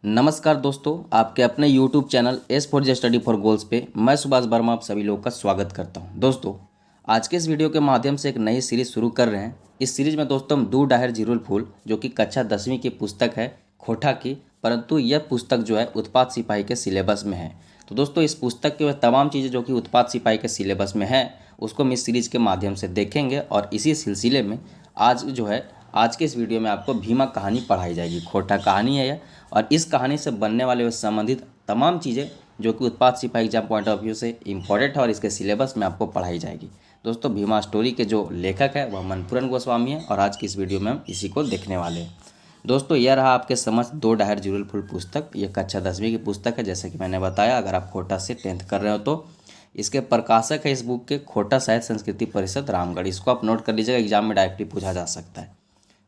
नमस्कार दोस्तों, आपके अपने YouTube channel S for J study for goals पे मैं सुभाष वर्मा आप सभी लोगों का स्वागत करता हूं। दोस्तों, आज के इस वीडियो के माध्यम से एक नई सीरीज शुरू कर रहे हैं। इस सीरीज में दोस्तों हम दूर डाहर जिरुल फूल जो कि कक्षा 10वीं की पुस्तक है खोटा की, परंतु यह पुस्तक जो है उत्पाद सिपाही के सिलेबस में है। तो दोस्तों इस पुस्तक के वह तमाम चीज़ें जो कि उत्पाद सिपाही के सिलेबस में है उसको हम इस सीरीज के माध्यम से देखेंगे और इसी सिलसिले में आज के इस वीडियो में आपको भीमा कहानी पढ़ाई जाएगी। खोटा कहानी है यह, और इस कहानी से बनने वाले व संबंधित तमाम चीज़ें जो कि उत्पाद सिपाही एग्जाम पॉइंट ऑफ व्यू से इम्पोर्टेंट है और इसके सिलेबस में आपको पढ़ाई जाएगी। दोस्तों भीमा स्टोरी के जो लेखक है वह मनपूरन गोस्वामी है और आज की इस वीडियो में हम इसी को देखने वाले हैं। दोस्तों यह रहा आपके समझ दो डाहर जिरुल फूल पुस्तक। ये कक्षा 10वीं की पुस्तक है, जैसे कि मैंने बताया। अगर आप खोटा से 10th कर रहे हो तो इसके प्रकाशक है इस बुक के खोटा साहित्य संस्कृति परिषद रामगढ़। इसको आप नोट कर लीजिएगा, एग्जाम में डायरेक्टली पूछा जा सकता है।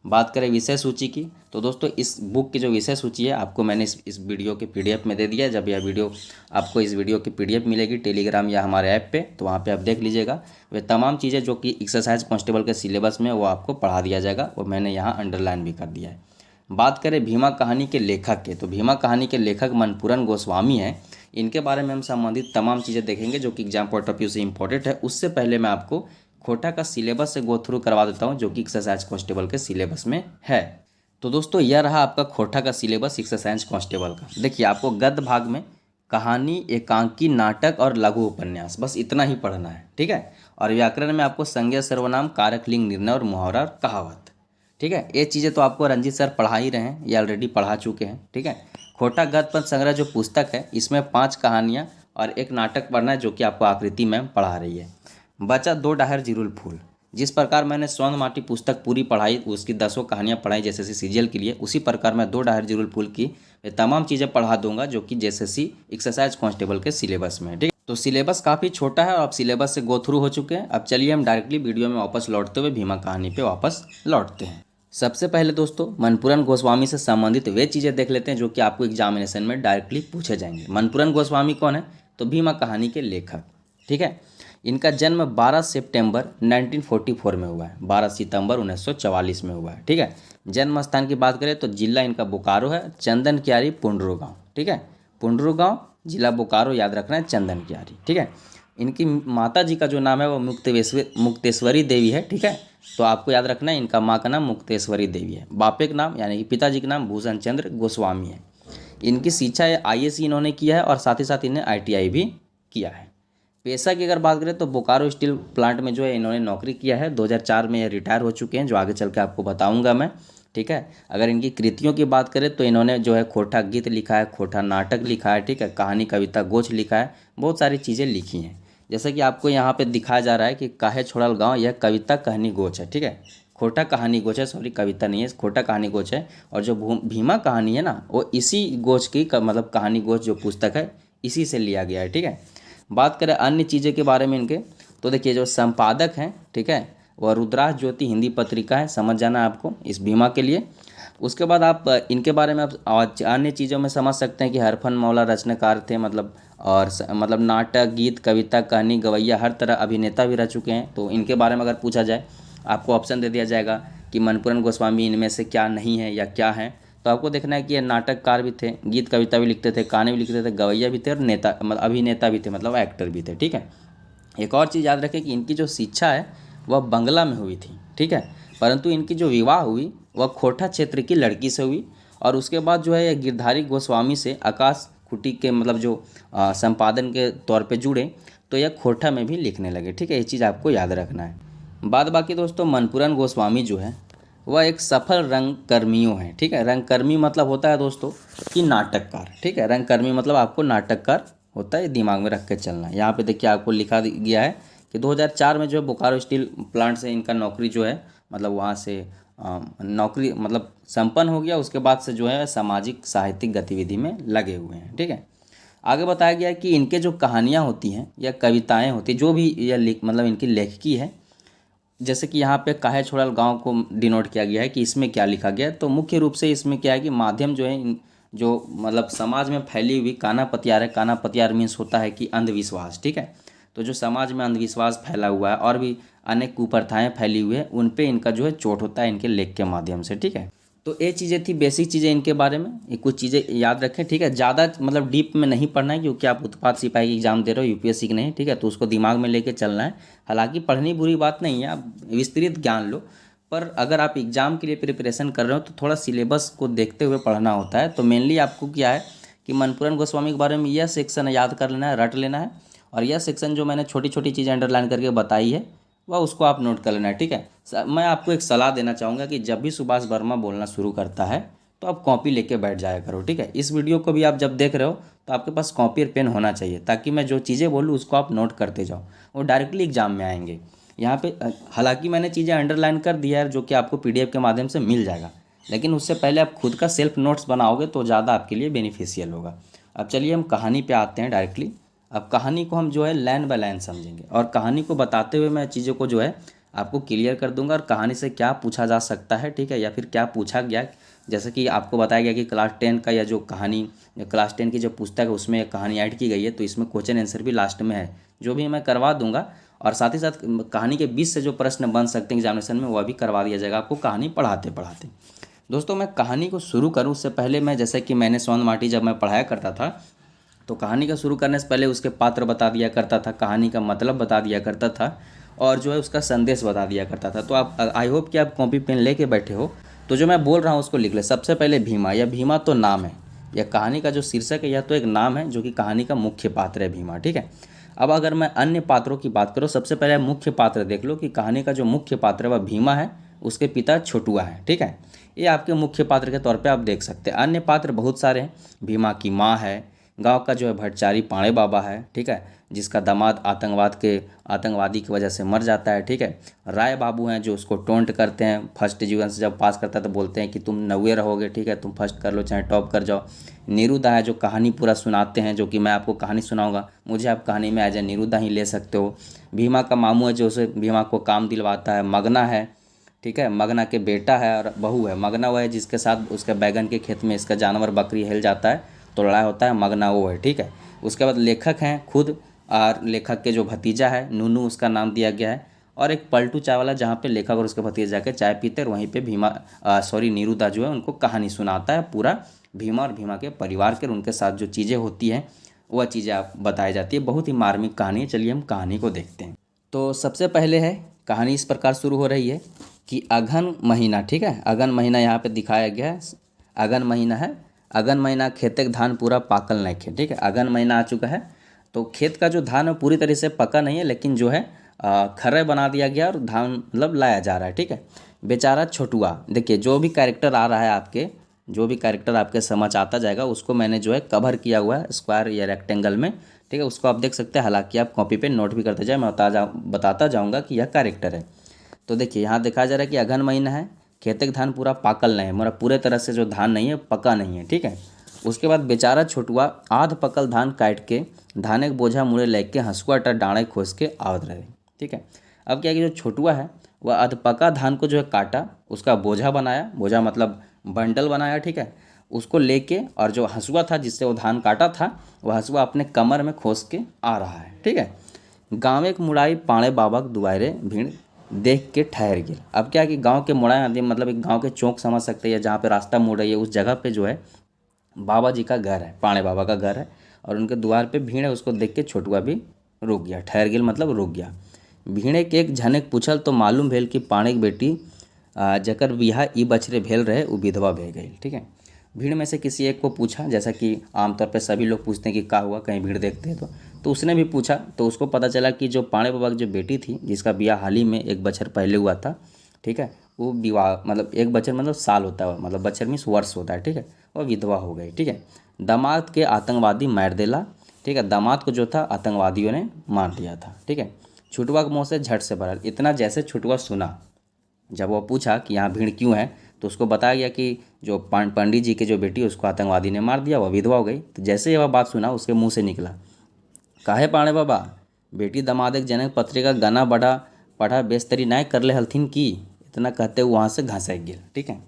बात करें विषय सूची की तो दोस्तों इस बुक की जो विषय सूची है आपको मैंने इस वीडियो के पीडीएफ में दे दिया है। जब यह वीडियो आपको इस वीडियो की पीडीएफ मिलेगी टेलीग्राम या हमारे ऐप पे, तो वहाँ पे आप देख लीजिएगा। वे तमाम चीज़ें जो कि एक्सरसाइज कांस्टेबल के सिलेबस में वो आपको पढ़ा दिया जाएगा, वो मैंने यहाँ अंडरलाइन भी कर दिया है। बात करें भीमा कहानी के लेखक के, तो भीमा कहानी के लेखक मनपूरन गोस्वामी हैं। इनके बारे में हम संबंधित तमाम चीज़ें देखेंगे जो कि एग्जाम पॉइंट ऑफ व्यू से इम्पोर्टेंट है। उससे पहले मैं आपको खोटा का सिलेबस से गो थ्रू करवा देता हूं जो कि एक्सरसाइज कांस्टेबल के सिलेबस में है। तो दोस्तों यह रहा आपका खोटा का सिलेबस एक्सरसाइज कांस्टेबल का। देखिए आपको गद्य भाग में कहानी, एकांकी, नाटक और लघु उपन्यास, बस इतना ही पढ़ना है, ठीक है। और व्याकरण में आपको संज्ञा, सर्वनाम, कारक, लिंग, निर्णय और मुहावरा और कहावत, ठीक है। ये चीज़ें तो आपको रंजीत सर पढ़ा ही रहे हैं, ये ऑलरेडी पढ़ा चुके हैं, ठीक है। खोटा गद्य पद्य संग्रह जो पुस्तक है इसमें 5 कहानियाँ और एक नाटक पढ़ना है जो कि आपको आकृति मैम पढ़ा रही है। बचा दो डाहर जिरुल फूल। जिस प्रकार मैंने स्वर्ण माटी पुस्तक पूरी पढ़ाई, उसकी 10 कहानियाँ पढ़ाई जैसे सीजीएल के लिए, उसी प्रकार मैं दो डाहर जिरुल फूल की तमाम चीज़ें पढ़ा दूंगा जो कि जैसे एक्सरसाइज कांस्टेबल के सिलेबस में, ठीक है। तो सिलेबस काफ़ी छोटा है और आप सिलेबस से गो थ्रू हो चुके हैं। अब चलिए हम डायरेक्टली वीडियो में वापस लौटते हुए भीमा कहानी पे वापस लौटते हैं। सबसे पहले दोस्तों मनपूरन गोस्वामी से संबंधित वे चीज़ें देख लेते हैं जो कि आपको एग्जामिनेशन में डायरेक्टली पूछे जाएंगे। मनपूरन गोस्वामी कौन है? तो भीमा कहानी के लेखक, ठीक है। इनका जन्म 12 सितंबर 1944 में हुआ है, 12 सितंबर 1944 में हुआ है, ठीक है। जन्म स्थान की बात करें तो जिला इनका बोकारो है, चंदन क्यारी पुंडरू गाँव, ठीक है। पुंडरू गाँव जिला बोकारो, याद रखना है, चंदन क्यारी, ठीक है। इनकी माता जी का जो नाम है वो मुक्तेश्वरी देवी है, ठीक है। तो आपको याद रखना है इनका माँ का नाम मुक्तेश्वरी देवी है। बापे का नाम यानी कि पिताजी का नाम भूषण चंद्र गोस्वामी है। इनकी शिक्षा आईएससी इन्होंने किया है और साथ ही साथ इन्हें आईटीआई भी किया है। पेशा की अगर बात करें तो बोकारो स्टील प्लांट में जो है इन्होंने नौकरी किया है। 2004 में ये रिटायर हो चुके हैं, जो आगे चल के आपको बताऊंगा मैं, ठीक है। अगर इनकी कृतियों की बात करें तो इन्होंने जो है खोटा गीत लिखा है, खोटा नाटक लिखा है, ठीक है, कहानी, कविता, गोच लिखा है, बहुत सारी चीज़ें लिखी हैं। जैसे कि आपको यहाँ पे दिखाया जा रहा है कि काहे छोड़ल गाँव, यह कविता कहानी गोच है, ठीक है। खोटा कहानी गोच है, सॉरी कविता नहीं है, खोटा कहानी गोच है। और जो भीमा कहानी है ना वो इसी गोच की मतलब कहानी गोच जो पुस्तक है इसी से लिया गया है, ठीक है। बात करें अन्य चीज़ें के बारे में इनके, तो देखिए जो संपादक हैं, ठीक है, वह रुद्राक्ष ज्योति हिंदी पत्रिका है, समझ जाना आपको इस भीमा के लिए। उसके बाद आप इनके बारे में आप अन्य चीज़ों में समझ सकते हैं कि हरफन मौला रचनाकार थे, मतलब नाटक, गीत, कविता, कहानी, गवैया, हर तरह अभिनेता भी रह चुके हैं। तो इनके बारे में अगर पूछा जाए आपको ऑप्शन दे दिया जाएगा कि मनपूरन गोस्वामी इनमें से क्या नहीं है या क्या है, तो आपको देखना है कि ये नाटककार भी थे, गीत कविता भी लिखते थे, कहानी भी लिखते थे, गवैया भी थे और नेता मतलब अभिनेता भी थे, मतलब एक्टर भी थे, ठीक है। एक और चीज़ याद रखें कि इनकी जो शिक्षा है वह बंगला में हुई थी, ठीक है, परंतु इनकी जो विवाह हुई वह खोटा क्षेत्र की लड़की से हुई। और उसके बाद जो है ये गिरधारी गोस्वामी से आकाश खुटी के मतलब जो संपादन के तौर पे जुड़े, तो यह खोटा में भी लिखने लगे, ठीक है। ये चीज़ आपको याद रखना है। बाद बाकी दोस्तों मनपूरन गोस्वामी जो है वह एक सफल रंगकर्मियों हैं, ठीक है। रंगकर्मी मतलब होता है दोस्तों कि नाटककार, ठीक है। रंगकर्मी मतलब आपको नाटककार होता है, दिमाग में रख के चलना। यहाँ पे देखिए आपको लिखा गया है कि 2004 में जो है बोकारो स्टील प्लांट से इनका नौकरी जो है मतलब वहाँ से नौकरी मतलब संपन्न हो गया। उसके बाद से जो है सामाजिक साहित्यिक गतिविधि में लगे हुए हैं, ठीक है। आगे बताया गया है कि इनके जो कहानियाँ होती हैं या कविताएँ होती हैं, जो भी यह मतलब इनकी लेखकी है, जैसे कि यहाँ पे काहे छोड़ल गांव को डिनोट किया गया है कि इसमें क्या लिखा गया है, तो मुख्य रूप से इसमें क्या है कि माध्यम जो है जो मतलब समाज में फैली हुई काना पतियार है। काना पतियार मीन्स होता है कि अंधविश्वास, ठीक है। तो जो समाज में अंधविश्वास फैला हुआ है और भी अनेक कुप्रथाएं फैली हुई है, उन पे इनका जो है चोट होता है इनके लेख के माध्यम से, ठीक है। तो ये चीज़ें थी, बेसिक चीज़ें इनके बारे में, ये कुछ चीज़ें याद रखें, ठीक है। ज़्यादा मतलब डीप में नहीं पढ़ना है, क्योंकि आप उत्पाद सिपाही की एग्जाम दे रहे हो, यूपीएससी की नहीं, ठीक है। तो उसको दिमाग में लेके चलना है। हालांकि पढ़नी बुरी बात नहीं है, आप विस्तृत ज्ञान लो, पर अगर आप एग्ज़ाम के लिए प्रिपरेशन कर रहे हो तो थोड़ा सिलेबस को देखते हुए पढ़ना होता है। तो मेनली आपको क्या है कि मनपूरन गोस्वामी के बारे में यह सेक्शन याद कर लेना है, रट लेना है, और यह सेक्शन जो मैंने छोटी छोटी चीज़ें अंडरलाइन करके बताई है वह उसको आप नोट कर लेना है, ठीक है। मैं आपको एक सलाह देना चाहूँगा कि जब भी सुभाष वर्मा बोलना शुरू करता है तो आप कॉपी लेके बैठ जाया करो, ठीक है। इस वीडियो को भी आप जब देख रहे हो तो आपके पास कॉपी और पेन होना चाहिए, ताकि मैं जो चीज़ें बोलूँ उसको आप नोट करते जाओ, वो डायरेक्टली एग्जाम में आएंगे। यहाँ पे हालांकि मैंने चीज़ें अंडरलाइन कर दिया है, जो कि आपको पीडीएफ के माध्यम से मिल जाएगा, लेकिन उससे पहले आप खुद का सेल्फ नोट्स बनाओगे तो ज़्यादा आपके लिए बेनिफिशियल होगा। अब चलिए हम कहानी पे आते हैं डायरेक्टली। अब कहानी को हम जो है लाइन बाय लाइन समझेंगे, और कहानी को बताते हुए मैं चीज़ों को जो है आपको क्लियर कर दूंगा, और कहानी से क्या पूछा जा सकता है, ठीक है, या फिर क्या पूछा गया। जैसे कि आपको बताया गया कि क्लास 10 का या जो कहानी, क्लास 10 की जो पुस्तक है उसमें एक कहानी ऐड की गई है, तो इसमें क्वेश्चन आंसर भी लास्ट में है, जो भी मैं करवा दूंगा। और साथ ही साथ कहानी के बीच से जो प्रश्न बन सकते हैं एग्जामिनेशन में, वह भी करवा दिया जाएगा आपको कहानी पढ़ाते पढ़ाते। दोस्तों, मैं कहानी को शुरू करूँ उससे पहले मैं, जैसे कि मैंने स्वर्ण माटी जब मैं पढ़ाया करता था, तो कहानी का शुरू करने से पहले उसके पात्र बता दिया करता था, कहानी का मतलब बता दिया करता था, और जो है उसका संदेश बता दिया करता था। तो आप, आई होप कि आप कॉपी पेन लेके बैठे हो, तो जो मैं बोल रहा हूँ उसको लिख ले। सबसे पहले भीमा, या भीमा तो नाम है, या कहानी का जो शीर्षक है, यह तो एक नाम है जो कि कहानी का मुख्य पात्र है भीमा, ठीक है। अब अगर मैं अन्य पात्रों की बात करूँ, सबसे पहले मुख्य पात्र देख लो कि कहानी का जो मुख्य पात्र है वह भीमा है, उसके पिता छोटुआ है, ठीक है। ये आपके मुख्य पात्र के तौर पे आप देख सकते हैं। अन्य पात्र बहुत सारे हैं, भीमा की माँ है, गांव का जो है भट्टाचारी पाणे बाबा है, ठीक है, जिसका दामाद आतंकवादी की वजह से मर जाता है, ठीक है। राय बाबू हैं जो उसको टोंट करते हैं, फर्स्ट डिवीजन से जब पास करता है तो बोलते हैं कि तुम 90 रहोगे, ठीक है, तुम फर्स्ट कर लो चाहे टॉप कर जाओ। नीरुदा है जो कहानी पूरा सुनाते हैं, जो कि मैं आपको कहानी सुनाऊंगा, मुझे आप कहानी में एज ए नीरुदा ही ले सकते हो। भीमा का मामू है जो उसे भीमा को काम दिलवाता है। मगना है, ठीक है, मगना के बेटा है और बहू है। मगना वो है जिसके साथ उसके बैगन के खेत में इसका जानवर बकरी हिल जाता है तो लड़ाई होता है, मगना वो है, ठीक है। उसके बाद लेखक हैं खुद, और लेखक के जो भतीजा है नूनू उसका नाम दिया गया है। और एक पलटू चाय वाला, जहाँ पे लेखक और उसके भतीजे जाके चाय पीते हैं, वहीं पे नीरुदा जो है उनको कहानी सुनाता है पूरा, भीमा और भीमा के परिवार के, उनके साथ जो चीज़ें होती हैं वह चीज़ें आप बताई जाती है। बहुत ही मार्मिक कहानी है। चलिए हम कहानी को देखते हैं। तो सबसे पहले है, कहानी इस प्रकार शुरू हो रही है कि अगहन महीना, ठीक है, अगहन महीना यहाँ पे दिखाया गया है। अगहन महीना है, अगहन महीना खेते का धान पूरा पाकल नहीं खे, ठीक है, अगहन महीना आ चुका है। तो खेत का जो धान है पूरी तरह से पका नहीं है, लेकिन जो है खर्रे बना दिया गया और धान मतलब लाया जा रहा है, ठीक है। बेचारा छोटुआ, देखिए जो भी कैरेक्टर आ रहा है आपके, जो भी कैरेक्टर आपके समझ आता जाएगा उसको मैंने जो है कवर किया हुआ है स्क्वायर या रेक्टेंगल में, ठीक है, उसको आप देख सकते हैं। हालांकि आप कॉपी पे नोट भी करते जाए, मैं बताता जाऊँगा कि यह कैरेक्टर है। तो देखिए यहाँ देखा जा रहा है कि अगहन महीना है, खेते का धान पूरा पाकल नहीं है, मतलब पूरे तरह से जो धान नहीं है पका नहीं है, ठीक है। उसके बाद बेचारा छोटुआ आध पकल धान काट के धाने का बोझा मुड़े लेके हंसुआ टा डाँड़े खोस के आवत रहे, ठीक है। अब क्या कि जो छोटुआ है वह आध पका धान को जो है काटा, उसका बोझा बनाया, बोझा मतलब बंडल बनाया, ठीक है, उसको लेके, और जो हंसुआ था जिससे वो धान काटा था वह हंसुआ अपने कमर में खोस के आ रहा है, ठीक है। गाँव एक मुड़ाई पाणे बाबा के दुआरे भीड़ देख के ठहर गया। अब क्या है कि गांव के मुड़ाई आदमी मतलब एक गांव के चौक समझ सकते हैं, जहाँ पे रास्ता मुड़ रही है उस जगह पे जो है बाबा जी का घर है, पाणे बाबा का घर है, और उनके द्वार पे भीड़ है। उसको देख के छोटुआ भी रुक गया, ठहर गेल मतलब रुक गया। भीड़े के एक झनक पूछल तो मालूम भेल कि पाणे की बेटी जकर बिहा ई बछरे भेल रहे वो विधवा भे गई, ठीक है। भीड़ में से किसी एक को पूछा, जैसा कि आमतौर पे सभी लोग पूछते हैं कि क्या हुआ, कहीं भीड़ देखते हैं तो उसने भी पूछा, तो उसको पता चला कि जो पाणे बाबा की जो बेटी थी जिसका ब्याह हाल ही में एक बछर पहले हुआ था, ठीक है, वो विवाह मतलब एक बछर मतलब साल होता है, मतलब बछर मीन्स वर्ष होता है, ठीक है, वो विधवा हो गई, ठीक है। दामाद के आतंकवादी मार देला, ठीक है, दामाद को जो था आतंकवादियों ने मार दिया था, ठीक है। छुटुआ के मुँह से झट से भरल, इतना जैसे छुटुआ सुना, जब वो पूछा कि यहाँ भीड़ क्यों है, तो उसको बताया गया कि जो पंडित जी की जो बेटी उसको आतंकवादी ने मार दिया, वह विधवा हो गई। तो जैसे वह बात सुना उसके मुंह से निकला, काहे पाणे बाबा बेटी दमादे जनक पत्रिका गना बढ़ा पढ़ा बेस्तरी नाय कर ले हलथिन की, इतना कहते हुए वहाँ से घासक गया, ठीक है।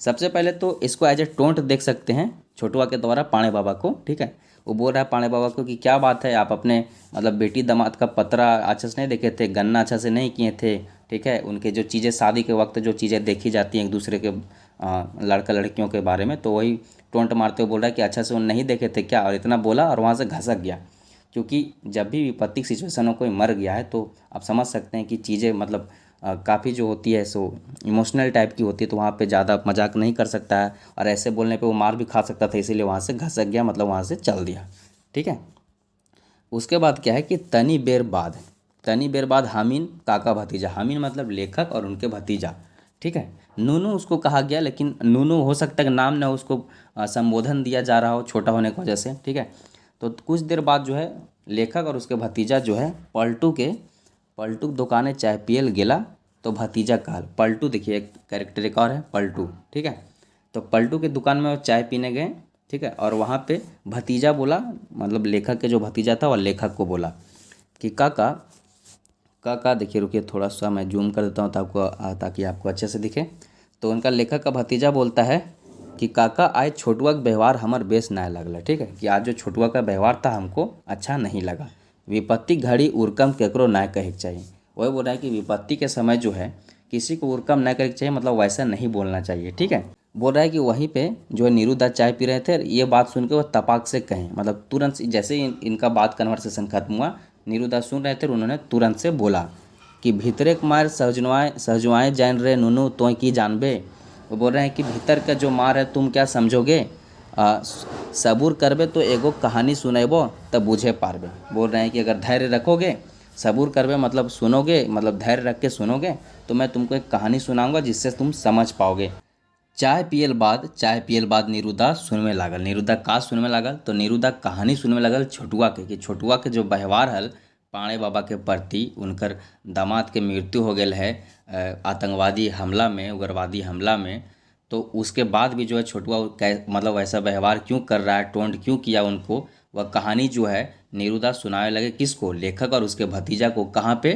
सबसे पहले तो इसको एज ए टोंट देख सकते हैं छोटुआ के द्वारा पाणे बाबा को, ठीक है। वो बोल रहा है पाणे बाबा को कि क्या बात है, आप अपने मतलब बेटी दामाद का पतरा अच्छे से नहीं देखे थे, गन्ना अच्छा से नहीं किए थे, ठीक है। उनके जो चीज़ें शादी के वक्त जो चीज़ें देखी जाती हैं एक दूसरे के लड़का लड़कियों के बारे में, तो वही टोंट मारते हुए बोल रहा है कि अच्छा से वो नहीं देखे थे क्या, और इतना बोला और वहाँ से घसक गया। क्योंकि जब भी विपत्तिक सिचुएशन में कोई मर गया है तो आप समझ सकते हैं कि चीज़ें मतलब काफ़ी जो होती है सो इमोशनल टाइप की होती है, तो वहाँ पे ज़्यादा मजाक नहीं कर सकता है, और ऐसे बोलने पे वो मार भी खा सकता था, इसीलिए वहाँ से घसक गया, मतलब वहाँ से चल दिया। ठीक है। उसके बाद क्या है कि तनी बेर बाद हामिन काका भतीजा, हामिन मतलब लेखक और उनके भतीजा। ठीक है। नूनू उसको कहा गया, लेकिन नूनू हो सकता है कि नाम ना उसको संबोधन दिया जा रहा हो छोटा होने की वजह से। ठीक है। तो कुछ देर बाद जो है लेखक और उसके भतीजा जो है पलटू दुकाने चाय पियल गेला, तो भतीजा कहल। पलटू देखिए एक कैरेक्टर एक और है पलटू। ठीक है। तो पलटू के दुकान में वो चाय पीने गए। ठीक है। और वहाँ पे भतीजा बोला, मतलब लेखक के जो भतीजा था वह लेखक को बोला कि काका काका देखिए, रुकिए थोड़ा सा मैं जूम कर देता हूँ ताकि आपको अच्छे से दिखे। तो उनका लेखक का भतीजा बोलता है कि काका आज छोटुआ का व्यवहार हमार बेस ना लगल। ठीक है। कि आज जो छोटुआ का व्यवहार था हमको अच्छा नहीं लगा। विपत्ति घड़ी उर्कम केकरो ना कहे के चाहिए। वही बोल रहा है कि विपत्ति के समय जो है किसी को उर्कम ना करे के चाहिए, मतलब वैसा नहीं बोलना चाहिए। ठीक है। बोल रहा है कि वहीं पे जो है नीरू चाय पी रहे थे, ये बात सुन के वो तपाक से कहें, मतलब तुरंत जैसे ही इनका बात कन्वर्सेशन खत्म हुआ, नीरू सुन रहे थे और उन्होंने तुरंत से बोला कि भीतरे के मार सहजुआएँ जान रहे नुनू तो की जानबे। वो बोल रहे हैं कि भीतर का जो मार है तुम क्या समझोगे, सबूर करबे तो एगो कहानी सुनेबो तब बुझे पारबे। बोल रहे हैं कि अगर धैर्य रखोगे, सबूर करबे मतलब सुनोगे, मतलब धैर्य रख के सुनोगे, तो मैं तुमको एक कहानी सुनाऊंगा जिससे तुम समझ पाओगे। चाय पियल बाद नीरुदा सुनने लागल। नीरुदा का सुनने लागल, तो नीरुदा कहानी सुनने लागल छोटुआ के, कि छोटुआ के जो व्यवहार हल पाणे बाबा के प्रति, उनकर दामाद के मृत्यु हो गया है आतंकवादी हमला में, उग्रवादी हमला में। तो उसके बाद भी जो है छोटुआ मतलब वैसा व्यवहार क्यों कर रहा है, टोंट क्यों किया उनको, वह कहानी जो है नीरुदा सुनाने लगे। किसको? लेखक और उसके भतीजा को। कहाँ पे?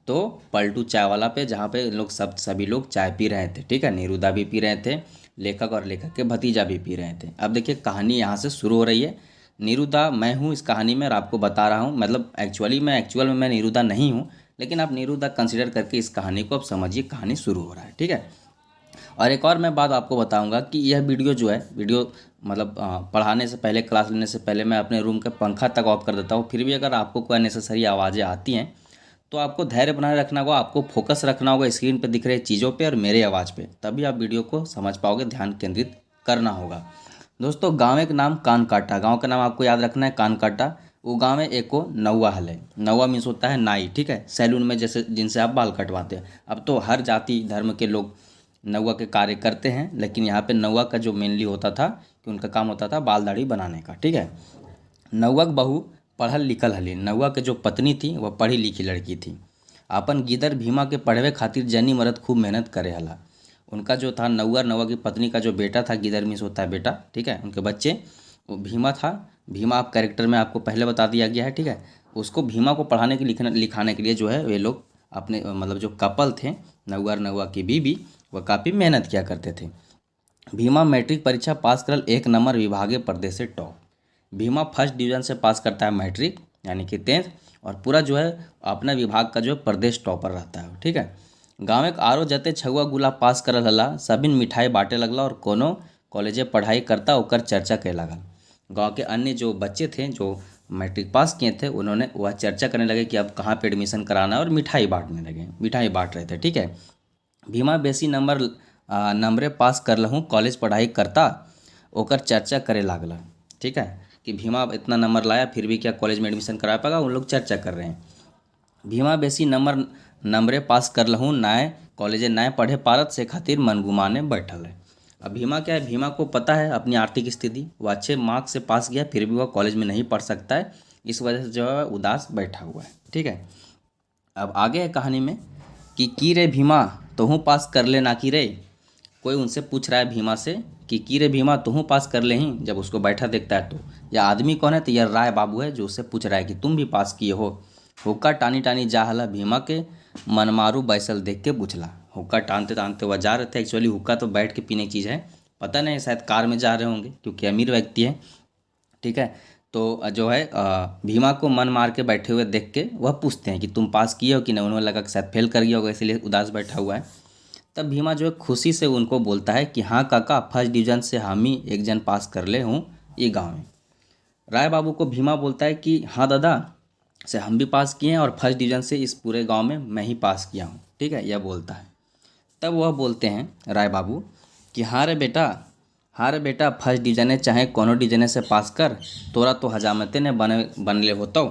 तो पलटू चाय वाला पे, जहाँ पे लोग सभी लोग चाय पी रहे थे। ठीक है। नीरुदा भी पी रहे थे, लेखक और लेखक के भतीजा भी पी रहे थे। अब देखिए कहानी यहाँ से शुरू हो रही है। नीरुदा मैं हूँ इस कहानी में और आपको बता रहा हूँ, मतलब एक्चुअल में मैं नीरुदा नहीं हूँ, लेकिन आप नीरुदा कंसिडर करके इस कहानी को आप समझिए, कहानी शुरू हो रहा है। ठीक है। और एक और मैं बात आपको बताऊंगा कि यह वीडियो जो है, वीडियो मतलब पढ़ाने से पहले, क्लास लेने से पहले मैं अपने रूम का पंखा तक ऑफ कर देता हूँ। फिर भी अगर आपको कोई अननेसेसरी आवाज़ें आती हैं तो आपको धैर्य बनाए रखना होगा, आपको फोकस रखना होगा स्क्रीन पे दिख रही चीज़ों पे और मेरे आवाज़ पे, तभी आप वीडियो को समझ पाओगे, ध्यान केंद्रित करना होगा। दोस्तों गाँव एक नाम कान काटा, गाँव का नाम आपको याद रखना है कान काटा। वो गाँव में एक को नौवा हल है। नौवा मीन्स होता है नाई। ठीक है। सैलून में जैसे जिनसे आप बाल कटवाते हैं। अब तो हर जाति धर्म के लोग नौवा के कार्य करते हैं, लेकिन यहाँ पे नौवा का जो मेनली होता था कि उनका काम होता था बाल दाढ़ी बनाने का। ठीक है। नौवा के बहू पढ़ल लिखल हली। नौवा के जो पत्नी थी वह पढ़ी लिखी लड़की थी। अपन गिदर भीमा के पढ़वे खातिर जनी मरद खूब मेहनत करे हला। उनका जो था नौवा की पत्नी का जो बेटा था, गिदर मीन्स होता है बेटा। ठीक है। उनके बच्चे, वो भीमा था। भीमा आप कैरेक्टर में आपको पहले बता दिया गया है। ठीक है। उसको भीमा को पढ़ाने के लिखाने के लिए जो है वे लोग अपने मतलब जो कपल थे नौवा और नौवा की बीबी, वह काफ़ी मेहनत किया करते थे। भीमा मैट्रिक परीक्षा पास करल 1 नंबर विभागे प्रदेश से टॉप। भीमा फर्स्ट डिवीजन से पास करता है मैट्रिक यानी कि 10th, और पूरा जो है अपना विभाग का जो है प्रदेश टॉपर रहता है। ठीक है। गाँव एक आरो जते छुआ गुला पास करल हला, सबिन मिठाई बांटे लगला और कोनो कॉलेजे पढ़ाई करता ओकर चर्चा करे लगल। गाँव के अन्य जो बच्चे थे जो मैट्रिक पास किए थे, उन्होंने वह चर्चा करने लगे कि अब कहाँ पे एडमिशन कराना है, और मिठाई बांटने लगे, मिठाई बांट रहे थे। ठीक है। भीमा बेसी नंबरे पास कर लहूँ कॉलेज पढ़ाई करता ओकर चर्चा करे लागला। ठीक है। कि भीमा इतना नंबर लाया फिर भी क्या कॉलेज में एडमिशन करा पाएगा, उन लोग चर्चा कर रहे हैं। भीमा बेसी नंबरे पास कर लहूँ नाय कॉलेजे नाय पढ़े पारत से खातिर मनगुमाने बैठल है। अब भीमा क्या है, भीमा को पता है अपनी आर्थिक स्थिति, वो अच्छे मार्क्स से पास किया फिर भी वह कॉलेज में नहीं पढ़ सकता है, इस वजह से जो है उदास बैठा हुआ है। ठीक है। अब आगे है कहानी में कि की रे भीमा तोहूँ पास कर ले ना की रे। कोई उनसे पूछ रहा है भीमा से कि की रे भीमा तोहूँ पास कर ले ही, जब उसको बैठा देखता है तो। यह आदमी कौन है, तो यह राय बाबू है जो उससे पूछ रहा है कि तुम भी पास किए हो। हुक्का टानी टानी जा हला भीमा के मनमारू बैसल देख के पूछला। हुक्का टानते टानते वह जा रहे थे। एक्चुअली हुक्का तो बैठ के पीने की चीज़ है, पता नहीं शायद कार में जा रहे होंगे क्योंकि अमीर व्यक्ति है। ठीक है। तो जो है भीमा को मन मार के बैठे हुए देख के वह पूछते हैं कि तुम पास किए हो कि नहीं। उन्होंने लगा कि शायद फेल कर गया होगा इसलिए उदास बैठा हुआ है। तब भीमा जो है खुशी से उनको बोलता है कि हाँ काका, फर्स्ट डिवीज़न से हम ही एक जन पास कर ले हूँ ये गाँव में। राय बाबू को भीमा बोलता है कि हाँ दादा, से हम भी पास किए हैं और फर्स्ट डिवीज़न से इस पूरे गांव में मैं ही पास किया हूँ, ठीक है, यह बोलता है। तब वह बोलते हैं राय बाबू कि हाँ रे बेटा, हाँ रे बेटा, फर्स्ट डिवीजन चाहे कोनो डिवीजन से पास कर, तोरा तो हजामते ने बनले होता।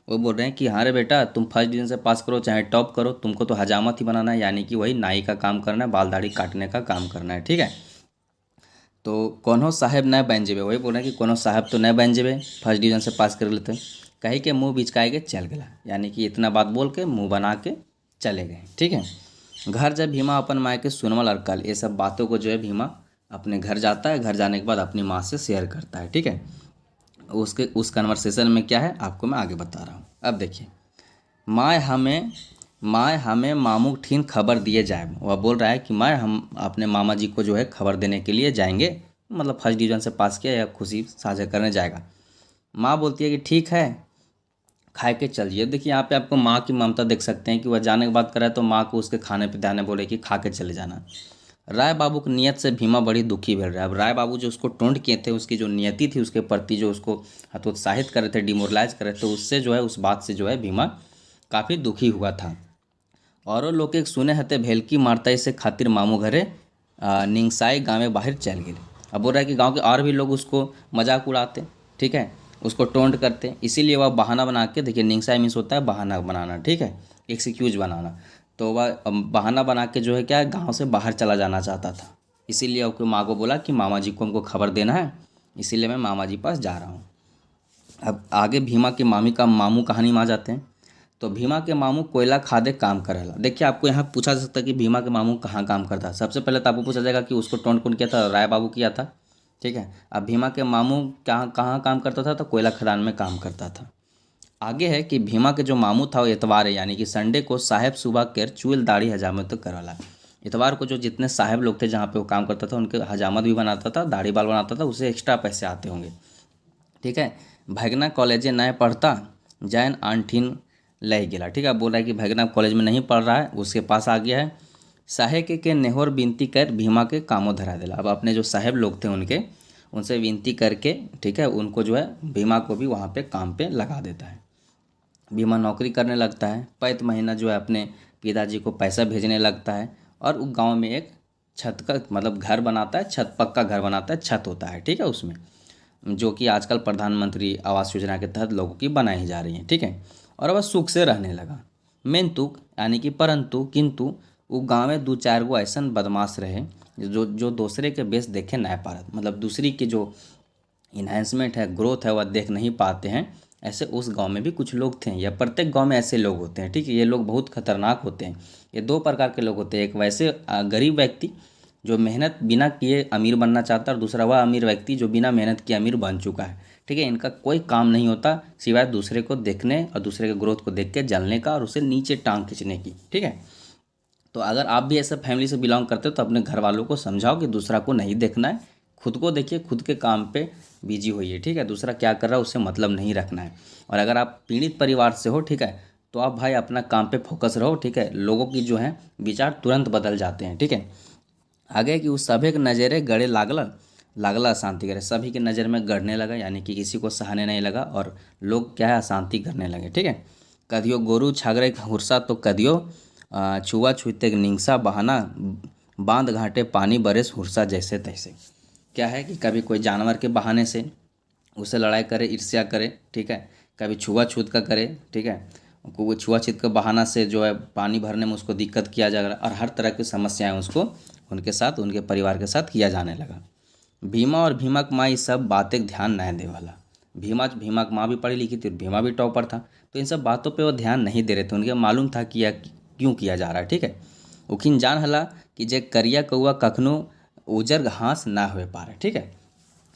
वो बोल रहे हैं कि हाँ रे बेटा, तुम फर्स्ट डिवीजन से पास करो चाहे टॉप करो, तुमको तो हजामत ही बनाना है, यानी कि वही नाई का काम करना है, बाल दाढ़ी काटने का काम करना है, ठीक है। तो कोनो साहेब न बन जेबे, वही बोल रहे हैं कि कोनो साहब तो न बन जेबे, फर्स्ट डिवीजन से पास कर लेते। कही के मुँह बिचकाए के चल गया, यानी कि इतना बात बोल के मुँह बना के चले गए, ठीक है। घर जब भीमा अपन माँ के सुनमल और कल ये सब बातों को जो है भीमा अपने घर जाता है। घर जाने के बाद अपनी माँ से शेयर करता है, ठीक है। उसके उस कन्वर्सेशन में क्या है आपको मैं आगे बता रहा हूँ। अब देखिए, माँ हमें मामू ठीन खबर दिए जाए। वह बोल रहा है कि माँ हम अपने मामा जी को जो है खबर देने के लिए जाएंगे, मतलब फर्स्ट डिवीजन से पास किया या खुशी साझा करने जाएगा। माँ बोलती है कि ठीक है, खाए के चलिए। देखिए यहाँ पे आपको माँ की ममता देख सकते हैं कि वह जाने की बात कर रहा है तो माँ को उसके खाने पे ध्यान बोले कि खा के चले जाना। राय बाबू की नीयत से भीमा बड़ी दुखी भेल रहा है। अब राय बाबू जो उसको टोंट किए थे, उसकी जो नियति थी उसके प्रति, जो उसको हतोत्साहित कर रहे थे, डिमोरलाइज कर रहे थे, उससे जो है उस बात से जो है भीमा काफ़ी दुखी हुआ था। और लोग एक सुने हते भेलकी मारता से खातिर मामू घरे निंगसाई गाँव में बाहर चल गए। अब बोल रहा है कि गाँव के और भी लोग उसको मजाक उड़ाते, ठीक है, उसको टोंट करते, इसीलिए वह बहाना बना के, देखिए निंगसाई मीन्स होता है बहाना बनाना, ठीक है, एक्सक्यूज बनाना। तो वह बहाना बना के जो है क्या गांव से बाहर चला जाना चाहता था। इसीलिए उसके माँ को बोला कि मामा जी को हमको खबर देना है, इसीलिए मैं मामा जी पास जा रहा हूँ। अब आगे भीमा के मामू कहानी में आ जाते हैं। तो भीमा के मामू कोयला खादे काम करेला। देखिए आपको यहाँ पूछा जा सकता है कि भीमा के मामू कहाँ काम करता है। सबसे पहले तो आपको पूछा जाएगा कि उसको टोंट कौन किया था, राय बाबू किया था, ठीक है। अब भीमा के मामू कहाँ कहाँ काम करता था, तो कोयला खदान में काम करता था। आगे है कि भीमा के जो मामू था वो इतवार है, यानी कि संडे को साहेब सुबह कर चूल दाढ़ी हजामत तो करवाला। इतवार को जो जितने साहेब लोग थे जहाँ पे वो काम करता था उनके हजामत भी बनाता था, दाढ़ी बाल बनाता था, उससे एक्स्ट्रा पैसे आते होंगे, ठीक है। भगना कॉलेजे नए पढ़ता, जैन आंठीन लह गिला, ठीक है। बोल रहा है कि भगना कॉलेज में नहीं पढ़ रहा है, उसके पास आ गया है। साहे के नेहोर विनती कर भीमा के कामों धरा दिला। अब अपने जो साहेब लोग थे उनके, उनसे विनती करके, ठीक है, उनको जो है भीमा को भी वहाँ पे काम पे लगा देता है। भीमा नौकरी करने लगता है। पैत महीना जो है अपने पिताजी को पैसा भेजने लगता है और वो गांव में एक छत का मतलब घर बनाता है, छत पक्का घर बनाता है, छत होता है, ठीक है, उसमें, जो कि आजकल प्रधानमंत्री आवास योजना के तहत लोगों की बनाई जा रही है, ठीक है। और वह सुख से रहने लगा। मेंतु यानी कि परंतु किंतु वो गाँव में दो चार गो ऐसा बदमाश रहे जो दूसरे के बेस देखे नहीं पा रहे, मतलब दूसरी की जो इन्हेंसमेंट है, ग्रोथ है, वह देख नहीं पाते हैं। ऐसे उस गांव में भी कुछ लोग थे, या प्रत्येक गांव में ऐसे लोग होते हैं, ठीक है। ये लोग बहुत खतरनाक होते हैं। ये दो प्रकार के लोग होते हैं, एक वैसे गरीब व्यक्ति जो मेहनत बिना किए अमीर बनना चाहता है, और दूसरा वह अमीर व्यक्ति जो बिना मेहनत किए अमीर बन चुका है, ठीक है। इनका कोई काम नहीं होता सिवाय दूसरे को देखने और दूसरे के ग्रोथ को देख के जलने का और उसे नीचे टांग खींचने की, ठीक है। तो अगर आप भी ऐसे फैमिली से बिलोंग करते हो तो अपने घर वालों को समझाओ कि दूसरा को नहीं देखना है, खुद को देखिए, खुद के काम पे बिजी होइए, ठीक है। दूसरा क्या कर रहा है उससे मतलब नहीं रखना है। और अगर आप पीड़ित परिवार से हो, ठीक है, तो आप भाई अपना काम पे फोकस रहो, ठीक है। लोगों की जो है विचार तुरंत बदल जाते हैं, ठीक है। आगे कि उस सभी के नज़रे गड़े लागला अशांति करे, सभी की नज़र में गड़ने लगा, यानी कि किसी को सहने नहीं लगा और लोग क्या है अशांति करने लगे, ठीक है। कदियो गोरू छागरे हुरसा तो कदियो छुआ छूते निंगसा बहाना बांध घाटे पानी बरस हुरसा जैसे तैसे। क्या है कि कभी कोई जानवर के बहाने से उससे लड़ाई करे, ईर्ष्या करे, ठीक है, कभी छुआछूत का करे, ठीक है, वो छुआछूत का बहाना से जो है पानी भरने में उसको दिक्कत किया जा रहा, और हर तरह की समस्याएं उसको उनके साथ, उनके परिवार के साथ किया जाने लगा। भीमा और भीमा की माँ ये सब बातें ध्यान नहीं दे वाला। भीमा की माँ भी पढ़ी लिखी थी, भीमा भी टॉपर था, तो इन सब बातों पे वो ध्यान नहीं दे रहे थे। उनके मालूम था कि यह क्यों किया जा रहा है, ठीक है। उखिन जान हला कि जे करिया कौआ कखनो उजर घास ना हो पा रहा, ठीक है,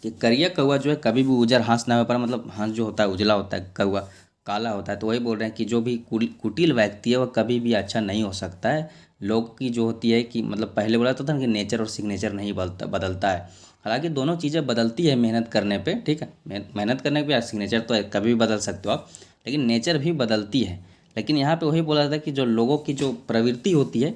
कि करिया कौआ जो है कभी भी उजर घास ना हो पा रहा, मतलब घास जो होता है उजला होता है, कौआ काला होता है। तो वही बोल रहे हैं कि जो भी कुटिल व्यक्ति है वह कभी भी अच्छा नहीं हो सकता है। लोग की जो होती है कि मतलब पहले बोला तो था कि नेचर और सिग्नेचर नहीं बदलता है। हालांकि दोनों चीज़ें बदलती है मेहनत करने पे, ठीक है। मेहनत करने पे सिग्नेचर तो कभी भी बदल सकते हो आप, लेकिन नेचर भी बदलती है। लेकिन यहाँ पे वही बोला था कि जो लोगों की जो प्रवृत्ति होती है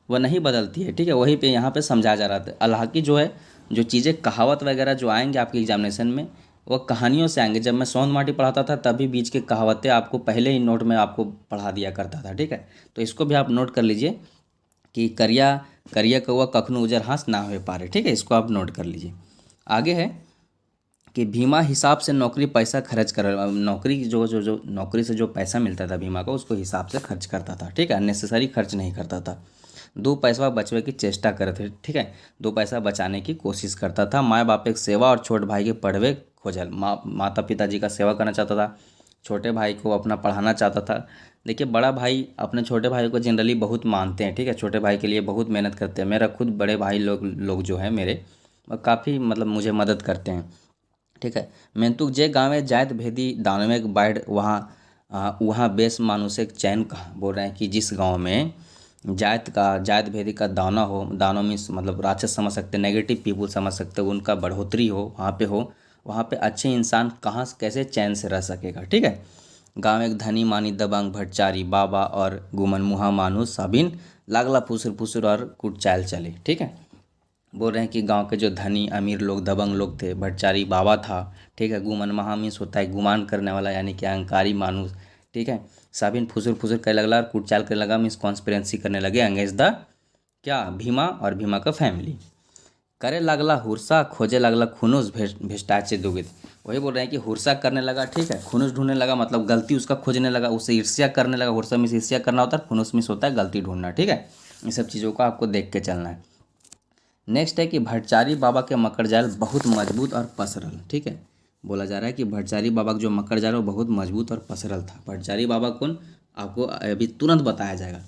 वह नहीं बदलती है, ठीक है। वहीं पे यहाँ पे समझाया जा रहा था। अल्लाह की जो है जो चीज़ें कहावत वगैरह जो आएंगे आपके एग्जामिनेशन में, वो कहानियों से आएंगे। जब मैं सोन माटी पढ़ाता था तभी बीच के कहावतें आपको पहले ही नोट में आपको पढ़ा दिया करता था, ठीक है। तो इसको भी आप नोट कर लीजिए कि करिया करिया कौआ कखनो उजर हाथ ना हो पारे, ठीक है। इसको आप नोट कर लीजिए। आगे है कि भीमा हिसाब से नौकरी पैसा खर्च कर, नौकरी की जो नौकरी से जो पैसा मिलता था भीमा को, उसको हिसाब से खर्च करता था, ठीक है। अननेसेसरी खर्च नहीं करता था। दो पैसा बचवे की चेष्टा करे थे, ठीक है। दो पैसा बचाने की कोशिश करता था। माँ बाप की सेवा और छोट भाई के पढ़वे खोजल, माता पिताजी का सेवा करना चाहता था, छोटे भाई को अपना पढ़ाना चाहता था। देखिए बड़ा भाई अपने छोटे भाई को जनरली बहुत मानते हैं, ठीक है। छोटे भाई के लिए बहुत मेहनत करते हैं। मेरा खुद बड़े भाई लोग जो है मेरे, काफ़ी मतलब मुझे मदद करते हैं, ठीक है। मेंतुक जे गाँवे जात भेदी दानवे बाढ़ वहाँ बेस मानुषिक चैन कहाँ, बोल रहे हैं कि जिस गांव में जात भेदी का दाना हो, दानों में मतलब राक्षस समझ सकते, नेगेटिव पीपुल समझ सकते, उनका बढ़ोतरी हो, वहाँ पे अच्छे इंसान कहाँ कैसे चैन से रह सकेगा, ठीक है। गाँव एक धनी मानी दबंग भट्टाचारी बाबा और गुमन मुहा मानुस साबिन लागला फुसुर फुसुर और कुट चाल चले, ठीक है। बोल रहे हैं कि गांव के जो धनी अमीर लोग दबंग लोग थे, भट्टाचारी बाबा था, ठीक है। गुमन महामीस होता है गुमान करने वाला यानी कि अहंकारी मानुस, ठीक है। साबिन फुसुर फुसुर करने लगला और कुटचाल करने लगा, मीन्स कॉन्स्पिरेंसी करने लगे अंगेज द क्या भीमा और भीमा का फैमिली। करे लगला हुरसा खोजे लगला खुनुस भेष्टाचे दुगित। वही बोल रहे हैं कि हुरसा करने लगा, ठीक है। खुनुस ढूंढने लगा मतलब गलती उसका खोजने लगा, उससे ईर्ष्या करने लगा। हुरसा मिस ईर्ष्या करना होता है, खुनुस मिस होता है गलती ढूंढना, ठीक है। इन सब चीज़ों को आपको देख के चलना है। नेक्स्ट है कि भट्टाचारी बाबा के मकर जाल बहुत मजबूत और पसरल, ठीक है। बोला जा रहा है कि भट्टाचारी बाबा का जो मकर जाल वो बहुत मजबूत और पसरल था। भट्टाचारी बाबा कौन, आपको अभी तुरंत बताया जाएगा।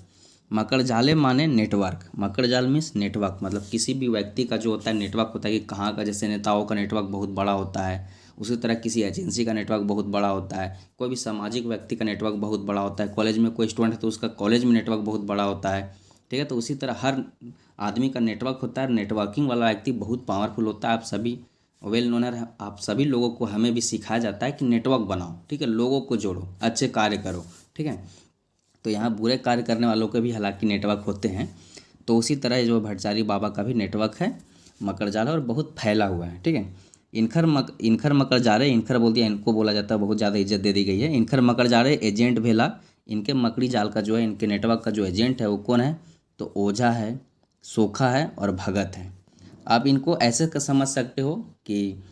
मकर जाले माने नेटवर्क, मकर जाल मीन्स नेटवर्क, मतलब किसी भी व्यक्ति का जो होता है नेटवर्क होता है कि कहाँ का, जैसे नेताओं का नेटवर्क बहुत बड़ा होता है, उसी तरह किसी एजेंसी का नेटवर्क बहुत बड़ा होता है, कोई भी सामाजिक व्यक्ति का नेटवर्क बहुत बड़ा होता है। कॉलेज में कोई स्टूडेंट है तो उसका कॉलेज में नेटवर्क बहुत बड़ा होता है, ठीक है। तो उसी तरह हर आदमी का नेटवर्क होता है। नेटवर्किंग वाला व्यक्ति बहुत पावरफुल होता है। आप सभी वेल नोनर है, आप सभी लोगों को हमें भी सिखाया जाता है कि नेटवर्क बनाओ, ठीक है। लोगों को जोड़ो, अच्छे कार्य करो, ठीक है। तो यहाँ बुरे कार्य करने वालों के भी हालांकि नेटवर्क होते हैं। तो उसी तरह जो भट्टाचारी बाबा का भी नेटवर्क है मकर जाल और बहुत फैला हुआ है, ठीक है। इनखर मकर जा रहे, इनखर बोल दिया, इनको बोला जाता है, बहुत ज़्यादा इज्जत दे दी गई है। इनखर मकर जा रहे एजेंट भेला, इनके मकड़ी जाल का जो है, इनके नेटवर्क का जो एजेंट है वो कौन है, तो ओझा है, सोखा है और भगत है। आप इनको ऐसे समझ सकते हो कि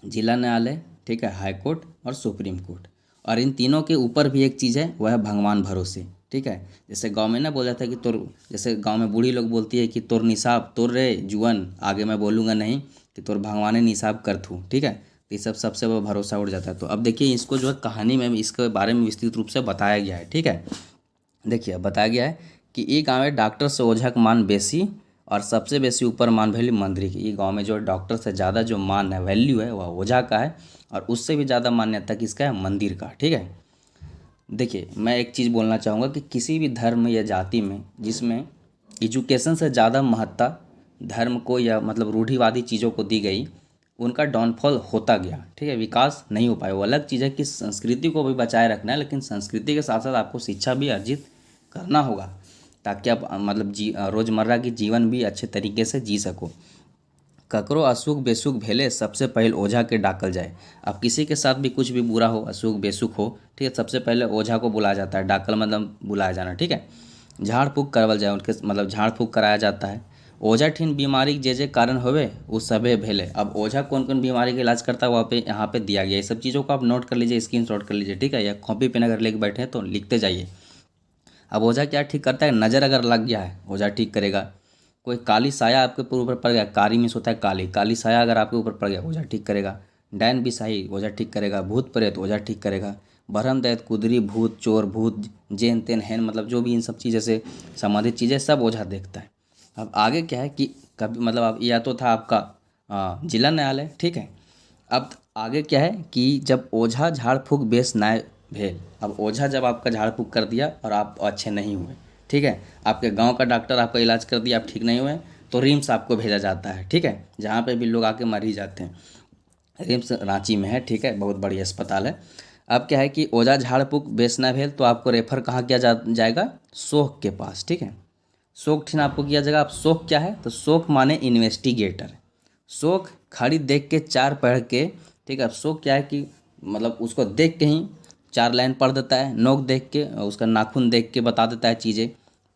जिला न्यायालय, ठीक है, हाई कोर्ट और सुप्रीम कोर्ट, और इन तीनों के ऊपर भी एक चीज़ है, वह है भगवान भरोसे, ठीक है। जैसे गांव में ना बोला जाता है कि तोर, जैसे गांव में बूढ़ी लोग बोलती है कि तोर निसाब तोर रे जुअन, आगे मैं बोलूँगा नहीं, कि तोर भगवाने निसाब कर थू, ठीक है। तो ये सबसे वो भरोसा उड़ जाता है। तो अब देखिए इसको जो है कहानी में इसके बारे में विस्तृत रूप से बताया गया है, ठीक है। देखिए बताया गया है कि ये गाँव में डॉक्टर से ओझा का मान बेसी और सबसे बेसी ऊपर मान वैल्यू मंदिर की। ये गांव में जो डॉक्टर से ज़्यादा जो मान है, वैल्यू है, वह ओझा का है, और उससे भी ज़्यादा मान्यता किसका है, मंदिर का, ठीक है। देखिए मैं एक चीज़ बोलना चाहूँगा कि किसी भी धर्म या जाति में जिसमें एजुकेशन से ज़्यादा महत्ता धर्म को या मतलब रूढ़िवादी चीज़ों को दी गई, उनका डाउनफॉल होता गया, ठीक है। विकास नहीं हो पाया। वो अलग चीज़ है कि संस्कृति को भी बचाए रखना है, लेकिन संस्कृति के साथ साथ आपको शिक्षा भी अर्जित करना होगा, ताकि आप मतलब रोज़मर्रा की जीवन भी अच्छे तरीके से जी सको। ककरो अशुक बेसुख भेले सबसे पहले ओझा के डाकल जाए। अब किसी के साथ भी कुछ भी बुरा हो, अशुक बेसुख हो, ठीक है, सबसे पहले ओझा को बुलाया जाता है। डाकल मतलब बुलाया जाना, ठीक है। झाड़ फूक करवल जाए, उनके मतलब झाड़ फूक कराया जाता है। ओझा ठिन बीमारी जे कारण होवे वो सबे भेले। अब ओझा कौन कौन बीमारी का इलाज करता है वहाँ पे यहाँ पे दिया गया। ये सब चीज़ों को आप नोट कर लीजिए, स्क्रीन शॉट कर लीजिए, ठीक है, या कॉपी पेन अगर लेके बैठे हैं तो लिखते जाइए। अब ओझा क्या ठीक करता है, नज़र अगर लग गया है ओझा ठीक करेगा। कोई काली साया आपके ऊपर पड़ गया, कारी मिस होता है काली, काली साया अगर आपके ऊपर पड़ गया ओझा ठीक करेगा। डैन बिसाही ओझा ठीक करेगा। भूत प्रेत ओझा ठीक करेगा। भरम दैत कुदरी भूत चोर भूत जेन तेन हैन, मतलब जो भी इन सब चीज़ें से संबंधित चीज़ें सब ओझा देखता है। अब आगे क्या है कि कभी मतलब अब या तो था आपका जिला न्यायालय, ठीक है। अब आगे क्या है कि जब ओझा झाड़ फूक बेस न्याय भेल। अब ओझा जब आपका झाड़ फूक कर दिया और आप अच्छे नहीं हुए, ठीक है, आपके गांव का डॉक्टर आपका इलाज कर दिया, आप ठीक नहीं हुए, तो रिम्स आपको भेजा जाता है, ठीक है, जहाँ पे भी लोग आके मर ही जाते हैं। रिम्स रांची में है, ठीक है, बहुत बड़ी अस्पताल है। अब क्या है कि ओझा झाड़ फूक बेस ना भेल तो आपको रेफर कहाँ किया जाएगा, सोख के पास, ठीक है। शोक ठीन आपको किया जाएगा। अब शोक क्या है, तो शोक माने इन्वेस्टिगेटर। शोक खड़ी देख के चार पढ़ के, ठीक है। अब शोक क्या है कि मतलब उसको देख के ही चार लाइन पढ़ देता है, नोक देख के, और उसका नाखून देख के बता देता है चीज़ें,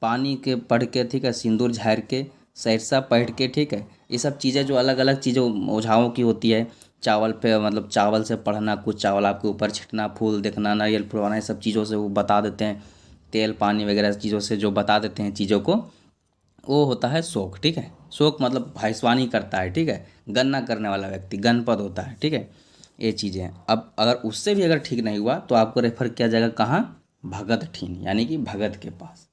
पानी के पढ़ के, ठीक है, सिंदूर झाड़ के, सरसा पढ़ के, ठीक है। ये सब चीज़ें जो अलग अलग चीज़ें ओझाओं की होती है, चावल पे मतलब चावल से पढ़ना, कुछ चावल आपके ऊपर छिटना, फूल देखना, नारियल फुलवाना, ये सब चीज़ों से वो बता देते हैं, तेल पानी वगैरह चीज़ों से जो बता देते हैं चीज़ों को, वो होता है शोक, ठीक है। शोक मतलब भविष्यवाणी करता है, ठीक है, गणना करने वाला व्यक्ति, गणपद होता है, ठीक है। ये चीज़ें हैं। अब अगर उससे भी अगर ठीक नहीं हुआ तो आपको रेफर किया जाएगा कहाँ, भगत ठीन, यानी कि भगत के पास।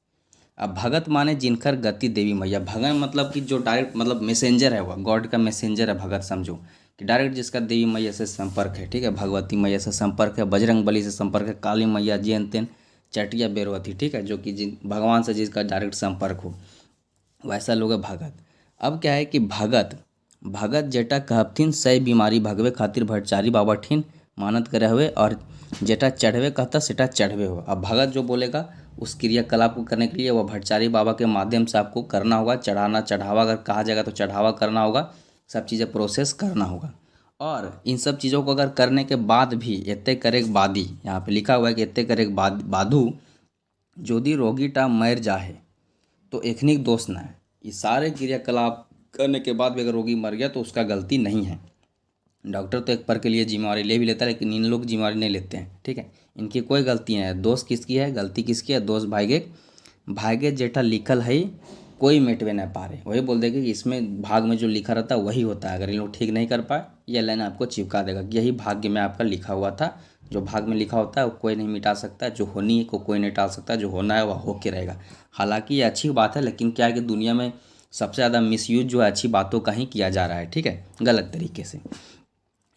अब भगत माने जिनकर गति देवी मैया। भगत मतलब कि जो डायरेक्ट मतलब मैसेंजर है, वह गॉड का मैसेंजर है भगत, समझो कि डायरेक्ट जिसका देवी मैया से संपर्क है, ठीक है, भगवती मैया से संपर्क है, बजरंग बली से संपर्क है, काली मैया, जैन तेन, चटिया बेरवती, ठीक है, जो कि जिन भगवान से जिसका डायरेक्ट संपर्क हो, वैसा लोग है भगत। अब क्या है कि भगत भगत जेटा कहथिन सही बीमारी भगवे खातिर भट्टाचारी बाबा ठीन मानत करे हुए, और जेटा चढ़वे कहता सेटा चढ़वे हो। अब भगत जो बोलेगा उस क्रियाकलाप को करने के लिए वह भट्टाचारी बाबा के माध्यम से आपको करना होगा, चढ़ाना, चढ़ावा अगर कहा जाएगा तो चढ़ावा करना होगा, सब चीज़ें प्रोसेस करना होगा। और इन सब चीज़ों को अगर करने के बाद भी एत्ते करेक बादी, यहाँ पे लिखा हुआ है कि एत्ते करेक बादू जोदी रोगीटा मर जाहे तो एखनिक दोष ना है। ये सारे क्रियाकलाप करने के बाद भी अगर रोगी मर गया तो उसका गलती नहीं है। डॉक्टर तो एक पर के लिए जिम्मेवारी ले भी लेता है, लेकिन इन लोग जिम्मेवारी नहीं लेते हैं, ठीक है। इनकी कोई गलती नहीं है। दोष किसकी है, गलती किसकी है, दोष भागे भागे जेठा लिखल है कोई मिटवे न पारे। वही बोल देगा कि इसमें भाग में जो लिखा रहता है वही होता है। अगर इन लोग ठीक नहीं कर पाए, यह लाइन आपको चिपका देगा कि यही भाग्य में आपका लिखा हुआ था। जो भाग में लिखा होता है वो कोई नहीं मिटा सकता, जो होनी है को कोई नहीं टाल सकता, जो होना है वह होके रहेगा। हालांकि ये अच्छी बात है, लेकिन क्या है कि दुनिया में सबसे ज़्यादा मिसयूज जो है अच्छी बातों का ही किया जा रहा है, ठीक है, गलत तरीके से।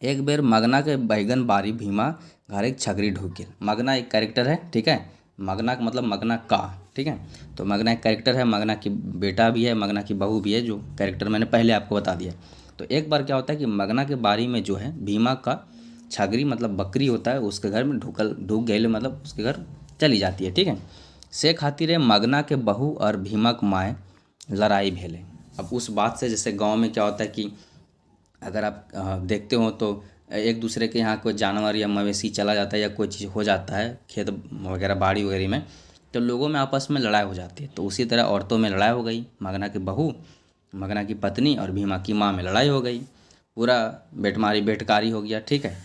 एक बेर मगना के बैगन बारी भीमा घर एक छगरी ढुक गेल। मगना एक कैरेक्टर है, ठीक है, मगना का मतलब मगना का, ठीक है। तो मगना एक कैरेक्टर है, मगना की बेटा भी है, मगना की बहू भी है, जो कैरेक्टर मैंने पहले आपको बता दिया। तो एक बार क्या होता है कि मगना के बारी में जो है भीमा का छगरी मतलब बकरी होता है, उसके घर में ढुक गए, मतलब उसके घर चली जाती है, ठीक है। से खातिर मगना के बहू और भीमा के माए लड़ाई भेले। अब उस बात से, जैसे गांव में क्या होता है कि अगर आप देखते हो तो एक दूसरे के यहाँ कोई जानवर या मवेशी चला जाता है या कोई चीज़ हो जाता है खेत वगैरह बाड़ी वगैरह में, तो लोगों में आपस में लड़ाई हो जाती है। तो उसी तरह औरतों में लड़ाई हो गई, मगना की बहू, मगना की पत्नी और भीमा की माँ में लड़ाई हो गई, पूरा बेटमारी बेटकारी हो गया, ठीक है।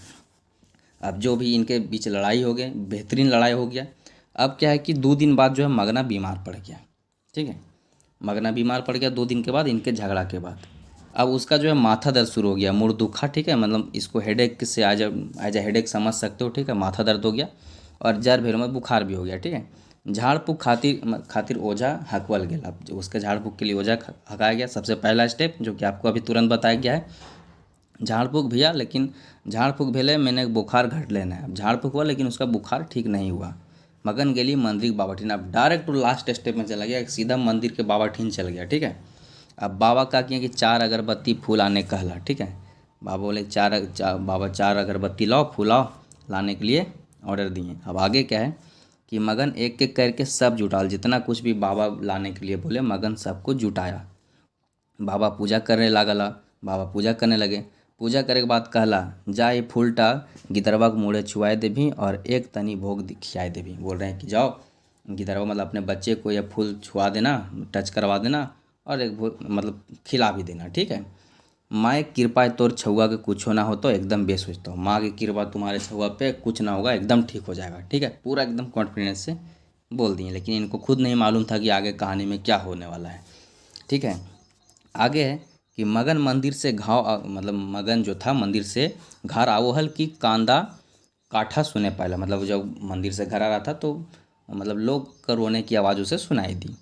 अब जो भी इनके बीच लड़ाई हो गई, बेहतरीन लड़ाई हो गया। अब क्या है कि 2 दिन बाद जो है मगना बीमार पड़ गया, ठीक है, मगना बीमार पड़ गया 2 दिन के बाद, इनके झगड़ा के बाद। अब उसका जो है माथा दर्द शुरू हो गया, मुड़ दुखा, ठीक है, मतलब इसको हेडेक से एज ए हेडेक समझ सकते हो, ठीक है। माथा दर्द हो गया और जर भर में बुखार भी हो गया, ठीक है। झाड़ फूक खातिर खातिर ओझा हकवल गया। अब जो उसके झाड़ फूक के लिए ओझा हकाया गया। सबसे पहला स्टेप जो कि आपको अभी तुरंत बताया गया है, झाड़ फूक भैया, लेकिन झाड़ फूक भेले मैंने बुखार घट लेना है। अब झाड़ फूक हुआ लेकिन उसका बुखार ठीक नहीं हुआ। मगन गेली मंदिर बाबा ठीन। अब डायरेक्ट लास्ट स्टेप में चला गया, सीधा मंदिर के बाबा ठीन चल गया, ठीक है। अब बाबा क्या किए कि 4 अगरबत्ती फूल आने कहला, ठीक है। बाबा बोले बाबा 4 अगरबत्ती लाओ, फूल लाओ, लाने के लिए ऑर्डर दिए। अब आगे क्या है कि मगन एक एक करके सब जुटाल, जितना कुछ भी बाबा लाने के लिए बोले मगन सबको जुटाया। बाबा पूजा करने लागला, बाबा पूजा करने लगे। पूजा करे के बाद कहला जा ये फूलटा गिदरवा के मुँहे छुआए देभी और एक तनी भोग खियाए देभी। बोल रहे हैं कि जाओ गिदरवा मतलब अपने बच्चे को यह फूल छुआ देना, टच करवा देना और एक मतलब खिला भी देना, ठीक है। माँ की कृपा है तोर छुआ के कुछ ना हो तो एकदम बेस सोचता हूँ। माँ की कृपा तुम्हारे छुआ पे कुछ ना होगा, एकदम ठीक हो जाएगा, ठीक है। पूरा एकदम कॉन्फिडेंस से बोल दिए, लेकिन इनको खुद नहीं मालूम था कि आगे कहानी में क्या होने वाला है, ठीक है। आगे है कि मगन मंदिर से मतलब मगन जो था मंदिर से घर आवहल की कांदा काठा सुने पाला। मतलब जब मंदिर से घर आ रहा था तो मतलब लोग का रोने की आवाज़ उसे सुनाई दी।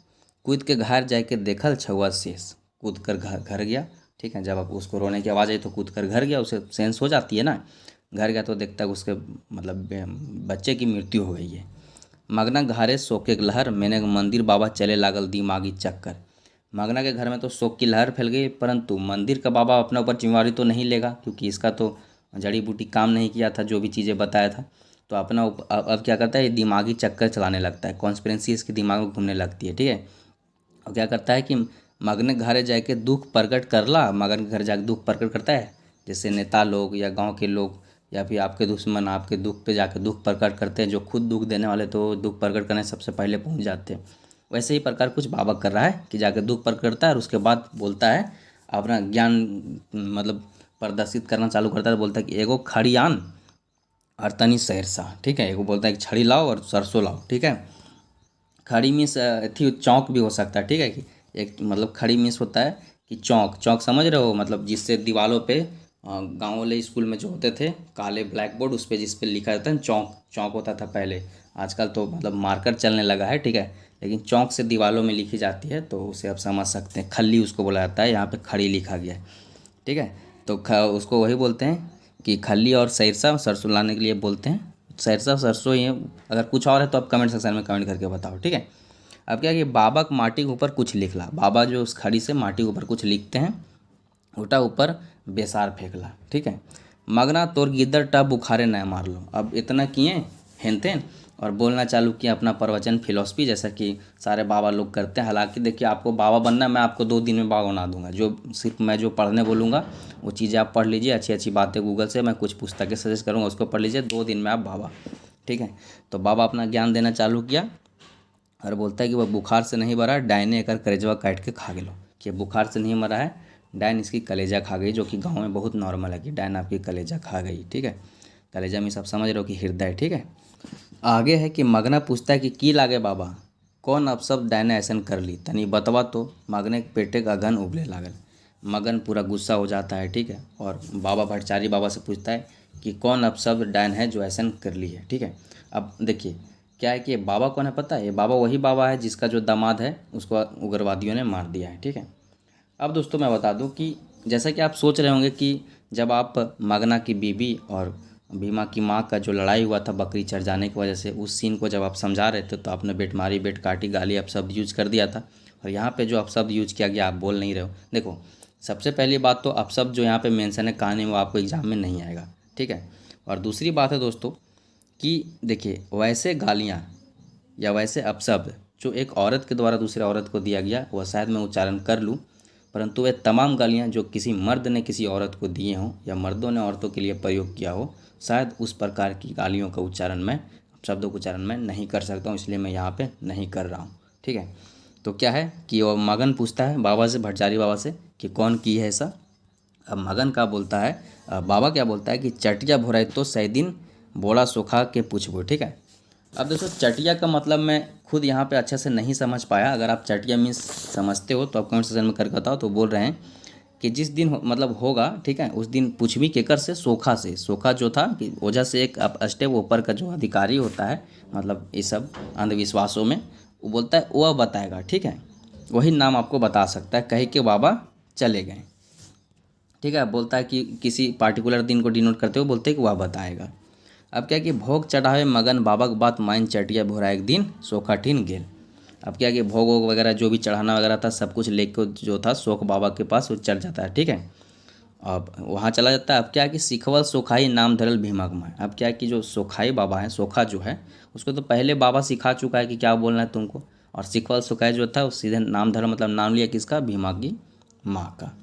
कूद के घर जाके देखल छुआ शेष, कूद कर घर गया, ठीक है। जब अब उसको रोने की आवाज़ आई तो कूद कर घर गया, उसे सेंस हो जाती है ना। घर गया तो देखता है उसके मतलब बच्चे की मृत्यु हो गई है। मगना घरे शोक के लहर, मैंने मंदिर बाबा चले लागल दिमागी चक्कर। मगना के घर में तो शोक की लहर फैल गई, परंतु मंदिर का बाबा अपने ऊपर जिम्मेवारी तो नहीं लेगा, क्योंकि इसका तो जड़ी बूटी काम नहीं किया था, जो भी चीज़ें बताया था। तो अपना अब क्या करता है, ये दिमागी चक्कर चलाने लगता है, कॉन्स्पिरेंसी इसके दिमाग में घूमने लगती है, ठीक है। और क्या करता है कि मगन घरे जाके दुख प्रकट करला, मगन के घर जाके दुख प्रकट करता है। जैसे नेता लोग या गांव के लोग या फिर आपके दुश्मन आपके दुख पे जाके दुख प्रकट करते हैं, जो खुद दुख देने वाले तो दुख प्रकट करने सबसे पहले पहुंच जाते हैं। वैसे ही प्रकार कुछ बाबा कर रहा है कि जाके दुख प्रकट करता है और उसके बाद बोलता है अपना ज्ञान मतलब प्रदर्शित करना चालू करता है। बोलता है कि एगो खड़ियान और तनी सरसा, ठीक है। एगो बोलता है कि छड़ी लाओ और सरसों लाओ, ठीक है। खड़ी मीन्स थी चौक भी हो सकता है, ठीक है। कि एक मतलब खड़ी मीन्स होता है कि चौक, चौक समझ रहे हो, मतलब जिससे दीवारों पे गाँव वाले स्कूल में जो होते थे काले ब्लैक बोर्ड, उस पर जिस पे लिखा रहता है चौक, चौक होता था पहले। आजकल तो मतलब मार्कर चलने लगा है, ठीक है। लेकिन चौक से दीवारों में लिखी जाती है तो उसे आप समझ सकते हैं। खल्ली उसको बोला जाता है, यहाँ पे खड़ी लिखा गया है, ठीक है। तो उसको वही बोलते हैं कि खल्ली और सरसा, सरसों लाने के लिए बोलते हैं। सरसा सरसों ही है, अगर कुछ और है तो आप कमेंट सेक्शन में कमेंट करके बताओ, ठीक है। अब क्या है कि बाबा को माटी के ऊपर कुछ लिखला, बाबा जो उस खड़ी से माटी के ऊपर कुछ लिखते हैं, उल्टा ऊपर बेसार फेंकला, ठीक है। मगना तोर गिद्दर टब बुखारे न मार लो। अब इतना किए हेनतेन और बोलना चालू किया अपना प्रवचन फिलॉसफी, जैसा कि सारे बाबा लोग करते हैं। हालांकि देखिए, आपको बाबा बनना है, मैं आपको 2 दिन में बाबा बना दूंगा। जो सिर्फ मैं जो पढ़ने बोलूँगा वो चीज़ें आप पढ़ लीजिए, अच्छी अच्छी बातें गूगल से मैं कुछ पुस्तकें सजेस्ट करूँगा, उसको पढ़ लीजिए, 2 दिन में आप बाबा, ठीक है। तो बाबा अपना ज्ञान देना चालू किया और बोलता है कि वह बुखार से नहीं मरा, डायने एकर कलेजवा काट के खा गेलो। कि बुखार से नहीं मरा है, डायन इसकी कलेजा खा गई, जो कि गांव में बहुत नॉर्मल है कि डायन आपकी कलेजा खा गई, ठीक है। कलेजा में सब समझ रहे हो कि हृदय, ठीक है। आगे है कि मगना पूछता है कि की लागे बाबा, कौन अब सब डायने ऐसन कर ली, तनी बतवा तो। मगने के पेटे का घन उबले लागल। मगन पूरा गुस्सा हो जाता है, ठीक है। और बाबा भट्टाचार्य बाबा से पूछता है कि कौन अब सब डायन है जो ऐसन कर ली है, ठीक है। अब देखिए क्या है कि ये बाबा कौन है पता है, ये बाबा वही बाबा है जिसका जो दामाद है उसको उग्रवादियों ने मार दिया है, ठीक है। अब दोस्तों मैं बता दूं कि जैसा कि आप सोच रहे होंगे कि जब आप मगना की बीबी और भीमा की माँ का जो लड़ाई हुआ था बकरी चढ़ जाने की वजह से, उस सीन को जब आप समझा रहे थे तो आपने बेट मारी बेट काटी गाली अपशब्द यूज कर दिया था। और यहाँ पे जो अपशब्द यूज किया गया आप बोल नहीं रहे हो। देखो, सबसे पहली बात तो अपशब्द जो यहाँ पे मेंशन है कहानी में, वो आपको एग्जाम में नहीं आएगा, ठीक है। और दूसरी बात है दोस्तों कि देखिए, वैसे गालियाँ या वैसे अपशब्द जो एक औरत के द्वारा दूसरे औरत को दिया गया, वह शायद मैं उच्चारण कर लूँ, परंतु वे तमाम गालियाँ जो किसी मर्द ने किसी औरत को दिए हों या मर्दों ने औरतों के लिए प्रयोग किया हो, शायद उस प्रकार की गालियों का उच्चारण मैं, शब्दों का उच्चारण मैं नहीं कर सकता हूँ, इसलिए मैं यहाँ पे नहीं कर रहा हूँ, ठीक है। तो क्या है कि वो मगन पूछता है बाबा से, भट्टाचार्य बाबा से, कि कौन की है ऐसा। अब मगन का बोलता है, बाबा क्या बोलता है कि चटिया भोराई तो सै दिन बोला सुखा के पूछबो, ठीक है। अब दोस्तों चटिया का मतलब मैं खुद यहाँ पे अच्छे से नहीं समझ पाया। अगर आप चटिया मीन्स समझते हो तो आप कमेंट सेक्शन में करके बताओ। तो बोल रहे हैं कि जिस दिन मतलब होगा, ठीक है, उस दिन पूछबी केकर से, सोखा से। सोखा जो था कि ओझा से एक स्टेप ऊपर का जो अधिकारी होता है, मतलब ये सब अंधविश्वासों में, वो बोलता है वह बताएगा, ठीक है। वही नाम आपको बता सकता है, कहे के बाबा चले गए, ठीक है। बोलता है कि किसी पार्टिकुलर दिन को डिनोट करते हुए बोलते हैं कि वह बताएगा। अब क्या कि भोग चढ़ावे मगन बाबा के बात माइन चटिया भोरा एक दिन सोखा ठीन गेल। अब क्या कि भोग वोग वगैरह जो भी चढ़ाना वगैरह था सब कुछ लेके जो था सोख बाबा के पास वो चढ़ जाता है, ठीक है। अब वहाँ चला जाता है। अब क्या है कि सिखवल सोखाई नाम धरल भीमक माँ। अब क्या है कि जो सोखाई बाबा है, सोखा जो है, उसको तो पहले बाबा सिखा चुका है कि क्या बोलना है तुमको। और सिखवल सोखाई जो था वो सीधे नाम धरल मतलब नाम लिया किसका, भीमा की माँ का।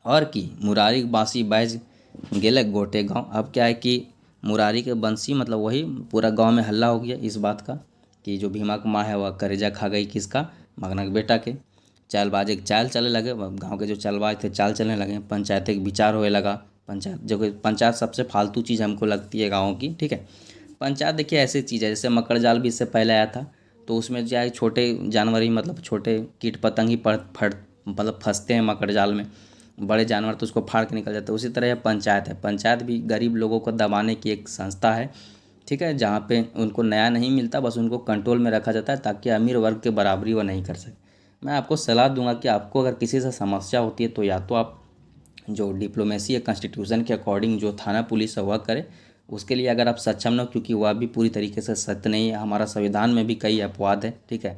और कि मुरारी बांसी बाज गेले गोटे गांव। अब क्या है कि मुरारी के बंसी मतलब वही पूरा गांव में हल्ला हो गया इस बात का कि जो भीमा की माँ है वह करेजा खा गई किसका, मगना के बेटा के। चालबाज एक चाल चलने लगे, गांव के जो चालबाज थे चाल चलने लगे, पंचायत एक विचार होने लगा। पंचायत जो कि पंचायत सबसे फालतू चीज़ हमको लगती है गाँव की, ठीक है। पंचायत देखिए ऐसी चीज़ है, जैसे मकर जाल भी इससे पहले आया था, तो उसमें जो है छोटे जानवर ही मतलब छोटे कीट पतंग ही फट मतलब फंसते हैं मकर जाल में, बड़े जानवर तो उसको फाड़ के निकल जाते हैं। उसी तरह यह पंचायत है, पंचायत भी गरीब लोगों को दबाने की एक संस्था है, ठीक है, जहाँ पे उनको नया नहीं मिलता, बस उनको कंट्रोल में रखा जाता है ताकि अमीर वर्ग के बराबरी वो नहीं कर सके। मैं आपको सलाह दूंगा कि आपको अगर किसी से समस्या होती है तो या तो आप जो डिप्लोमेसी है कॉन्स्टिट्यूशन के अकॉर्डिंग जो थाना पुलिस है वह करे, उसके लिए अगर आप सक्षम न हो, क्योंकि वह भी पूरी तरीके से सत्य नहीं है, हमारा संविधान में भी कई अपवाद है, ठीक है।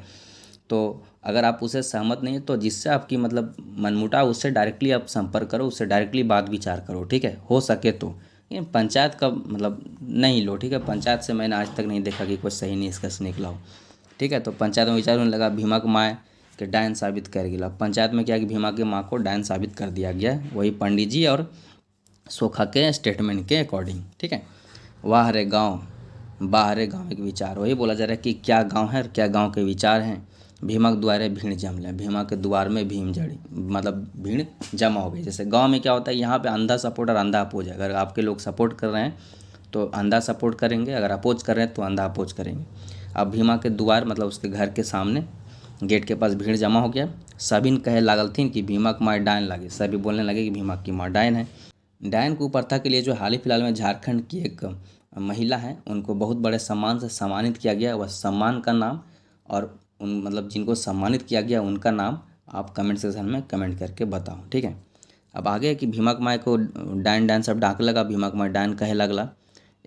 तो अगर आप उसे सहमत नहीं है तो जिससे आपकी मतलब मनमुटाव, उससे डायरेक्टली आप संपर्क करो, उससे डायरेक्टली बात विचार करो, ठीक है, हो सके तो। लेकिन पंचायत का मतलब नहीं लो, ठीक है। पंचायत से मैंने आज तक नहीं देखा कि कोई सही निष्कर्ष निकला हो, ठीक है। तो पंचायत में विचार होने लगा, भीमा की माँ कि डायन साबित कर गिला। पंचायत में क्या कि भीमा की माँ को डायन साबित कर दिया गया, वही पंडित जी और सोखा के स्टेटमेंट के अकॉर्डिंग। ठीक है। वाह रे गाँव बाहरे गाँव के विचार, वही बोला जा रहा है कि क्या गाँव है और क्या गाँव के विचार हैं। भीमक द्वारे भीड़ जम ले, भीमा के द्वार में भीम जड़ी, मतलब भीड़ जमा हो गई। जैसे गांव में क्या होता है, यहाँ पे अंधा सपोर्ट और अंधा अपोज है। अगर आपके लोग सपोर्ट कर रहे हैं तो अंधा सपोर्ट करेंगे, अगर अपोज कर रहे हैं तो अंधा अपोज करेंगे। अब भीमा के द्वार मतलब उसके घर के सामने गेट के पास भीड़ जमा हो गया। सभी कहे लागल थी कि भीमा की माँ डायन लगे, सभी बोलने लगे कि भीमा की माँ डायन है। डायन को प्रथा के लिए जो हाल ही फिलहाल में झारखंड की एक महिला है, उनको बहुत बड़े सम्मान से सम्मानित किया गया। वह सम्मान का नाम और उन मतलब जिनको सम्मानित किया गया उनका नाम आप कमेंट सेक्शन में कमेंट करके बताओ। ठीक है। अब आगे कि भीमक माई को डायन डायन सब डांक लगा, भीमक माई डायन कहे लगला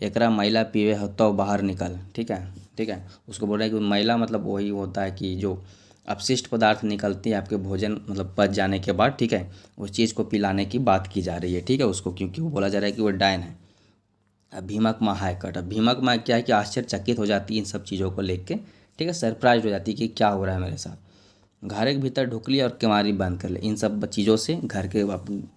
एकरा मैला पीवे हो तो बाहर निकल। ठीक है। ठीक है। उसको बोल रहे हैं कि मैला मतलब वही होता है कि जो अपशिष्ट पदार्थ निकलती है आपके भोजन मतलब पच जाने के बाद। ठीक है। उस चीज़ को पिलाने की बात की जा रही है। ठीक है। उसको क्योंकि वो बोला जा रहा है कि वो डायन है। अब भीमक माँ हाय कट, अब भीमक माँ क्या है कि आश्चर्यचकित हो जाती है इन सब चीज़ों को लेके। ठीक है। सरप्राइज हो जाती है कि क्या हो रहा है मेरे साथ। घर के भीतर ढुक ली और किवाड़ी बंद कर ले, इन सब चीज़ों से घर के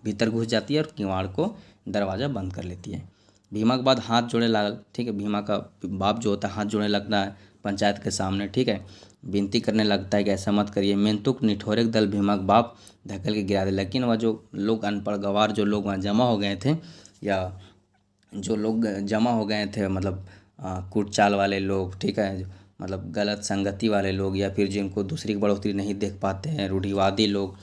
भीतर घुस जाती है और किवाड़ को दरवाज़ा बंद कर लेती है। भीमा के बाद हाथ जोड़े लागल। ठीक है। भीमा का बाप जो होता है हाथ जोड़ने लगता है पंचायत के सामने। ठीक है। विनती करने लगता है कि ऐसा मत करिए। मेंतुक निठोरे दल भीमा के बाप धकेल के गिरा दे। लेकिन वह जो लोग अनपढ़ गवार जो लोग वहाँ जमा हो गए थे, या जो लोग जमा हो गए थे मतलब कूट चाल वाले लोग। ठीक है। मतलब गलत संगति वाले लोग, या फिर जिनको दूसरी की बढ़ोतरी नहीं देख पाते हैं, रूढ़िवादी लोग,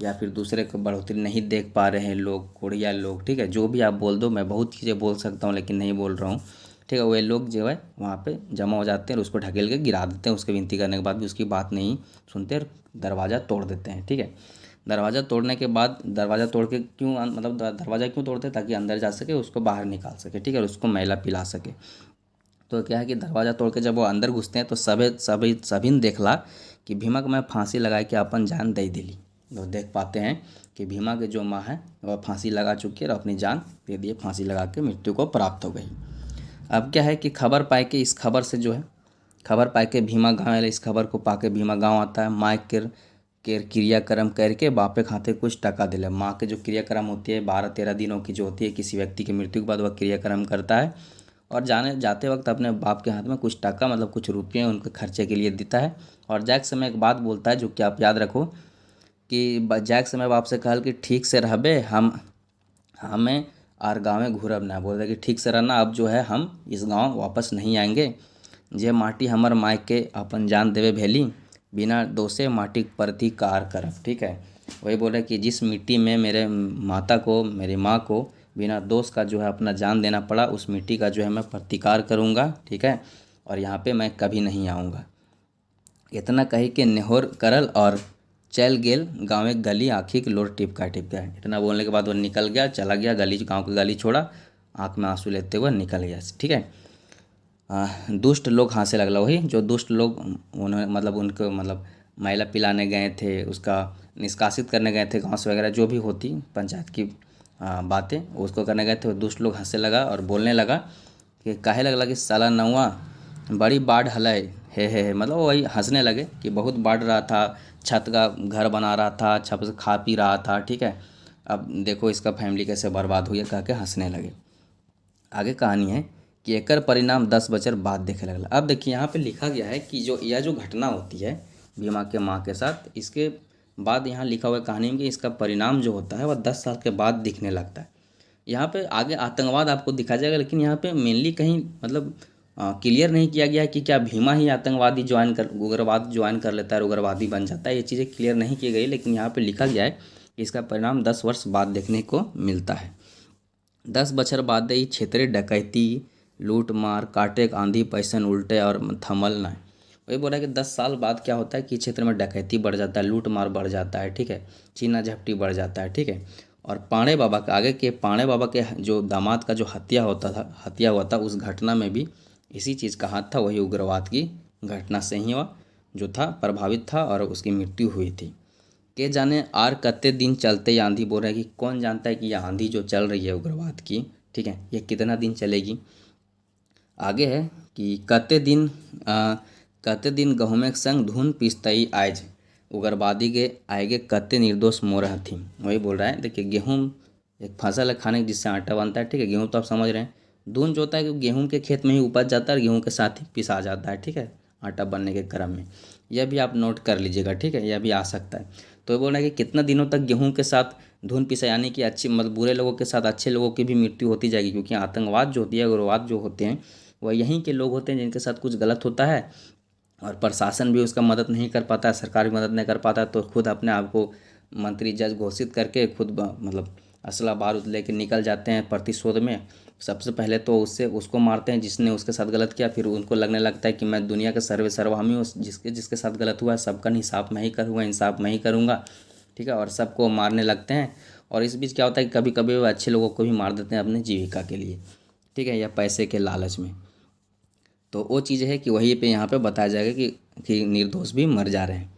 या फिर दूसरे को बढ़ोतरी नहीं देख पा रहे हैं लोग, कोढ़िया लोग। ठीक है। जो भी आप बोल दो, मैं बहुत चीज़ें बोल सकता हूँ लेकिन नहीं बोल रहा हूँ। ठीक है। वे लोग जो है वहाँ पे जमा हो जाते हैं और उसको ढकेल के गिरा देते हैं। उसकी विनती करने के बाद भी उसकी बात नहीं सुनते और दरवाज़ा तोड़ देते हैं। ठीक है। दरवाज़ा तोड़ने के बाद, दरवाज़ा तोड़ के क्यों मतलब दरवाज़ा क्यों तोड़ते हैं, ताकि अंदर जा सके, उसको बाहर निकाल सके। ठीक है। और उसको मैला पिला सके। तो क्या है कि दरवाज़ा तोड़ के जब वो अंदर घुसते हैं तो सभी ने देखला कि भीमा को मैं फांसी लगा के अपन जान दे दिली। तो देख पाते हैं कि भीमा के जो माँ है वह फांसी लगा चुकी है और अपनी जान दे दिए, फांसी लगा के मृत्यु को प्राप्त हो गई। अब क्या है कि खबर पाए के इस खबर से जो है, खबर पाए के भीमा गाँव आए, इस खबर को पाके भीमा गाँव आता है। माँ के क्रियाक्रम करके बापे खाते कुछ टका दिले। माँ के जो क्रियाक्रम होती है 12-13 दिनों की जो होती है, किसी व्यक्ति की मृत्यु के बाद वह क्रियाक्रम करता है और जाने जाते वक्त अपने बाप के हाथ में कुछ टका मतलब कुछ रुपये उनके खर्चे के लिए देता है। और जाए समय एक बात बोलता है जो कि आप याद रखो कि जाए समय बाप से कहल कि ठीक से रहबे हम हमें और गाँव में घूरब ना। बोल रहे कि ठीक से रहना, अब जो है हम इस गाँव वापस नहीं आएंगे। जे माटी हमर माय के अपन जान देवे भेली, बिना दोषे माटी के प्रति कार करब। ठीक है। वही बोल रहे कि जिस मिट्टी में मेरे माता को, मेरी माँ को बिना दोष का जो है अपना जान देना पड़ा, उस मिट्टी का जो है मैं प्रतिकार करूँगा। ठीक है। और यहाँ पे मैं कभी नहीं आऊँगा। इतना कही के नेहोर करल और चल गेल गाँव एक गली आँखी के लोर टिपका टिपका। इतना बोलने के बाद वो निकल गया, चला गया गली, गाँव की गली छोड़ा, आँख में आंसू लेते हुए निकल गया। ठीक है। दुष्ट लोग हंसे लगला, वही जो दुष्ट लोग उन्होंने मतलब उनको मतलब मैला पिलाने गए थे, उसका निष्कासित करने गए थे, घास वगैरह जो भी होती पंचायत की बातें उसको करने गए थे। वो दुष्ट लोग हंसे लगा और बोलने लगा कि काहे लगला कि साला नौआ बड़ी बाढ़ हलय हे, मतलब वही हंसने लगे कि बहुत बाढ़ रहा था, छत का घर बना रहा था, छत से खा पी रहा था। ठीक है। अब देखो इसका फैमिली कैसे बर्बाद हुई है, कह के हंसने लगे। आगे कहानी है कि एकर परिणाम 10 बचर बाद देखे लगला। अब देखिए यहाँ पे लिखा गया है कि जो यह जो घटना होती है भीमा के माँ के साथ, इसके बाद यहाँ लिखा हुआ है कहानी में कि इसका परिणाम जो होता है वह 10 साल के बाद दिखने लगता है। यहाँ पे आगे आतंकवाद आपको दिखा जाएगा, लेकिन यहाँ पे मेनली कहीं मतलब क्लियर नहीं किया गया है कि क्या भीमा ही आतंकवादी ज्वाइन कर उग्रवाद ज्वाइन कर लेता है, उग्रवादी बन जाता है। ये चीज़ें क्लियर नहीं की गई, लेकिन यहाँ पे लिखा गया है कि इसका परिणाम 10 वर्ष बाद देखने को मिलता है। 10 बछर बाद ही क्षेत्रीय डकैती, लूट मार, काटे आंधी पैसन उल्टे और थमल न। वही बोल रहा है कि 10 साल बाद क्या होता है कि क्षेत्र में डकैती बढ़ जाता है, लूट मार बढ़ जाता है। ठीक है। चीना झपटी बढ़ जाता है। ठीक है। और पाणे बाबा के आगे के पाणे बाबा के जो दामाद का जो हत्या हुआ था उस घटना में भी इसी चीज़ का हाथ था, वही उग्रवाद की घटना से ही वह जो था प्रभावित था और उसकी मृत्यु हुई थी। के जाने आर कत्ते दिन चलते ये आंधी। बोल रहा है कि कौन जानता है कि यह आंधी जो चल रही है उग्रवाद की, ठीक है, ये कितना दिन चलेगी। आगे है कि कत्ते दिन गहुमेक संग धुन पिसतई आयज। उग्रवादी के आएगे कत्ते निर्दोष मोर हथी। वही बोल रहा है। देखिए गेहूँ एक फसल है खाने की जिससे आटा बनता है, ठीक है। गेहूँ तो आप समझ रहे हैं, धुन जो होता है कि गेहूँ के खेत में ही उपज जाता है और गेहूँ के साथ ही पिसा जाता है, ठीक है, आटा बनने के क्रम में। यह भी आप नोट कर लीजिएगा, ठीक है, यह भी आ सकता है। तो ये बोल रहा है कि कितना दिनों तक गेहूँ के साथ धुन पिसा, यानी कि अच्छी मतलब बुरे लोगों के साथ अच्छे लोगों की भी मृत्यु होती जाएगी, क्योंकि आतंकवाद जो होती है, उग्रवाद जो होते हैं, वह यहीं के लोग होते हैं जिनके साथ कुछ गलत होता है और प्रशासन भी उसका मदद नहीं कर पाता है, सरकार भी मदद नहीं कर पाता है, तो खुद अपने आप को मंत्री जज घोषित करके खुद मतलब असला बारूद लेके निकल जाते हैं प्रतिशोध में। सबसे पहले तो उससे उसको मारते हैं जिसने उसके साथ गलत किया, फिर उनको लगने लगता है कि मैं दुनिया का सर्वे सर्वहामी हूँ, जिसके जिसके साथ गलत हुआ है सबका हिसाब मैं ही करूँगा, इंसाफ मैं ही करूँगा, ठीक है, और सबको मारने लगते हैं। और इस बीच क्या होता है कि कभी कभी वो अच्छे लोगों को भी मार देते हैं अपने जीविका के लिए, ठीक है, या पैसे के लालच में। तो वो चीज़ है कि वहीं पे यहाँ पे बताया जाएगा कि निर्दोष भी मर जा रहे हैं।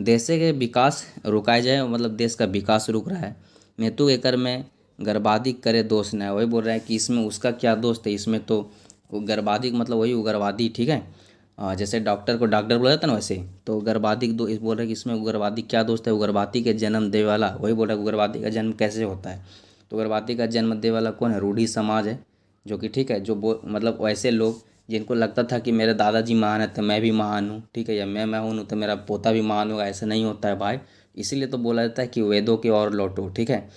देश के विकास रुकाया जाए, मतलब देश का विकास रुक रहा है। नेतू एकर में गर्भादी करे दोष न है। वही बोल रहे हैं कि इसमें उसका क्या दोस्त है, इसमें तो गर्भादी मतलब वही उग्रवादी, ठीक है। जैसे डॉक्टर को डॉक्टर बोला जाता है ना, वैसे तो उग्रवादी दो इस बोल रहे हैं कि इसमें उग्रवादी क्या दोस्त है, उग्रवादी के जन्म दे वाला। वही बोल रहा है उग्रवादी का जन्म कैसे होता है, तो उग्रवादी का जन्म दे वाला कौन है, रूढ़ी समाज है, जो कि ठीक है, जो मतलब वैसे लोग जिनको लगता था कि मेरे दादाजी महान है तो मैं भी महान हूँ, ठीक है, या मैं महान हूँ तो मेरा पोता भी महान होगा, ऐसा नहीं होता है भाई। इसीलिए तो बोला जाता है कि वेदों की ओर लौटो, ठीक है,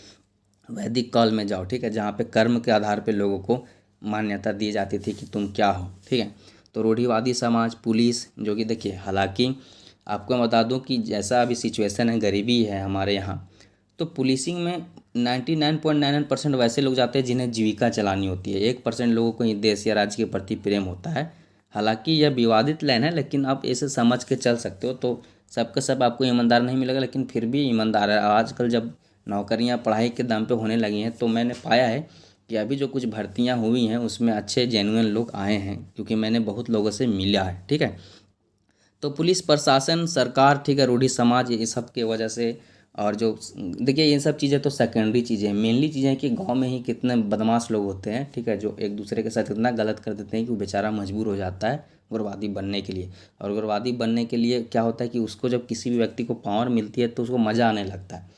वैदिक काल में जाओ, ठीक है, जहाँ पे कर्म के आधार पे लोगों को मान्यता दी जाती थी कि तुम क्या हो, ठीक है। तो रूढ़िवादी समाज, पुलिस, जो कि देखिए हालांकि आपको मैं बता दूं कि जैसा अभी सिचुएशन है, गरीबी है हमारे यहाँ, तो पुलिसिंग में 99.99% वैसे लोग जाते हैं जिन्हें जीविका चलानी होती है। 1% लोगों को ही देश या राज्य के प्रति प्रेम होता है। हालांकि यह विवादित लाइन है, लेकिन आप इसे समझ के चल सकते हो। तो सबका सब आपको ईमानदार नहीं मिलेगा, लेकिन फिर भी ईमानदार है। आजकल जब नौकरियां पढ़ाई के दम पे होने लगी हैं, तो मैंने पाया है कि अभी जो कुछ भर्तियां हुई हैं उसमें अच्छे जेन्युइन लोग आए हैं, क्योंकि मैंने बहुत लोगों से मिला है, ठीक है। तो पुलिस प्रशासन, सरकार, ठीक है, रूढ़ी समाज, ये सब की वजह से। और जो देखिए ये सब चीज़ें तो सेकेंडरी चीज़ें हैं, मेनली चीज़ें हैं कि गांव में ही कितने बदमाश लोग होते हैं, ठीक है, जो एक दूसरे के साथ इतना गलत कर देते हैं कि वो बेचारा मजबूर हो जाता है उग्रवादी बनने के लिए। और उग्रवादी बनने के लिए क्या होता है कि उसको जब किसी भी व्यक्ति को पावर मिलती है तो उसको मज़ा आने लगता है,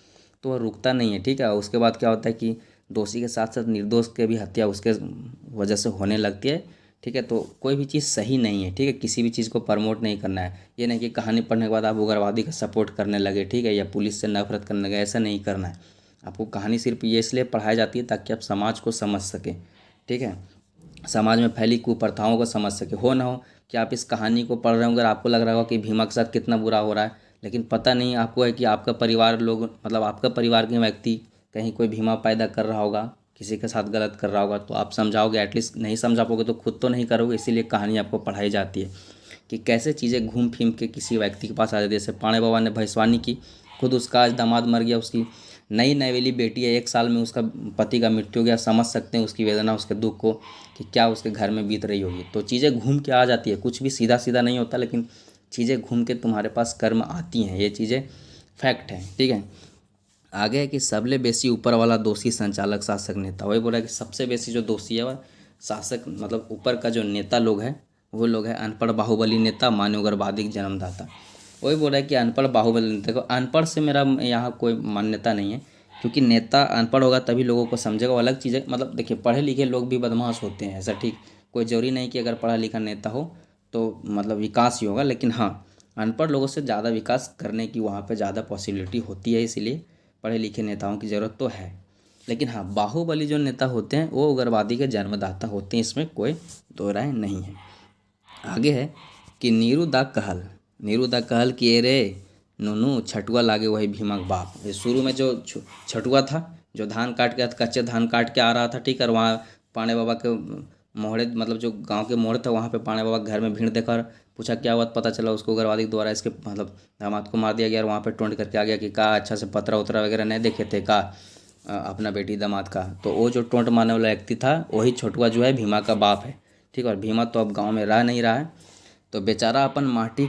तो वह रुकता नहीं है, ठीक है। उसके बाद क्या होता है कि दोषी के साथ साथ निर्दोष के भी हत्या उसके वजह से होने लगती है, ठीक है। तो कोई भी चीज़ सही नहीं है, ठीक है, किसी भी चीज़ को प्रमोट नहीं करना है। ये नहीं कि कहानी पढ़ने के बाद आप उग्रवादी का सपोर्ट करने लगे, ठीक है, या पुलिस से नफरत करने लगे, ऐसा नहीं करना है। आपको कहानी सिर्फ ये इसलिए पढ़ाई जाती है ताकि आप समाज को समझ सकें, ठीक है, समाज में फैली कुप्रथाओं को समझ सके। हो ना हो कि आप इस कहानी को पढ़ रहे हो, अगर आपको लग रहा होगा कि भीमा के साथ कितना बुरा हो रहा है, लेकिन पता नहीं आपको है कि आपका परिवार लोग, मतलब आपका परिवार के व्यक्ति कहीं कोई भीमा पैदा कर रहा होगा, किसी के साथ गलत कर रहा होगा, तो आप समझाओगे, एटलीस्ट नहीं समझा पाओगे तो खुद तो नहीं करोगे। इसीलिए कहानी आपको पढ़ाई जाती है कि कैसे चीज़ें घूम फिर के किसी व्यक्ति के पास आ जाती है। जैसे पाणे बाबा ने भविष्यवाणी की, खुद उसका आज दामाद मर गया, उसकी नई नवेली बेटी है, 1 साल में उसका पति का मृत्यु हो गया। समझ सकते हैं उसकी वेदना, उसके दुख को, कि क्या उसके घर में बीत रही होगी। तो चीज़ें घूम के आ जाती है, कुछ भी सीधा सीधा नहीं होता, लेकिन चीज़ें घूम के तुम्हारे पास कर्म आती हैं, ये चीज़ें फैक्ट हैं, ठीक है। आगे है कि सबले बेसी ऊपर वाला दोषी संचालक शासक नेता। वही बोला कि सबसे बेसी जो दोषी है वह शासक, मतलब ऊपर का जो नेता लोग है वो लोग है अनपढ़ बाहुबली नेता, मानव उग्रवादी जन्मदाता। वही बोल रहा है कि अनपढ़ बाहुबली नेता को, अनपढ़ से मेरा यहाँ कोई मान्यता नहीं है, क्योंकि नेता अनपढ़ होगा तभी लोगों को समझेगा, वो अलग चीज़ है। मतलब देखिए पढ़े लिखे लोग भी बदमाश होते हैं, ऐसा ठीक कोई जरूरी नहीं कि अगर पढ़ा लिखा नेता हो तो मतलब विकास ही होगा, लेकिन हाँ अनपढ़ लोगों से ज़्यादा विकास करने की वहाँ पे ज़्यादा पॉसिबिलिटी होती है, इसलिए पढ़े लिखे नेताओं की ज़रूरत तो है। लेकिन हाँ बाहुबली जो नेता होते हैं वो उग्रवादी के जन्मदाता होते हैं, इसमें कोई दो राय नहीं है। आगे है कि नीरू दा कहल कि ए रे नूनू छठुआ लागे वही भीमा के बाप। ये शुरू में जो छठुआ था, जो धान काट के कच्चे धान काट के आ रहा था, ठीक है, और वहाँ पाणे बाबा के मोहड़े, मतलब जो गांव के मोहड़े था, वहाँ पे पाणे बाबा के घर में भीड़ देखकर पूछा क्या हुआ, पता चला उसको उग्रवादी द्वारा इसके मतलब दामाद को मार दिया गया। और वहाँ पे टोंट करके आ गया कि का अच्छा से पतरा उतरा वगैरह नहीं देखे थे का अपना बेटी दामाद का। तो वो जो टोंट मारने वाला व्यक्ति था वही छठुआ जो है भीमा का बाप है, ठीक है। और भीमा तो अब गाँव में रह नहीं रहा है, तो बेचारा अपन माटी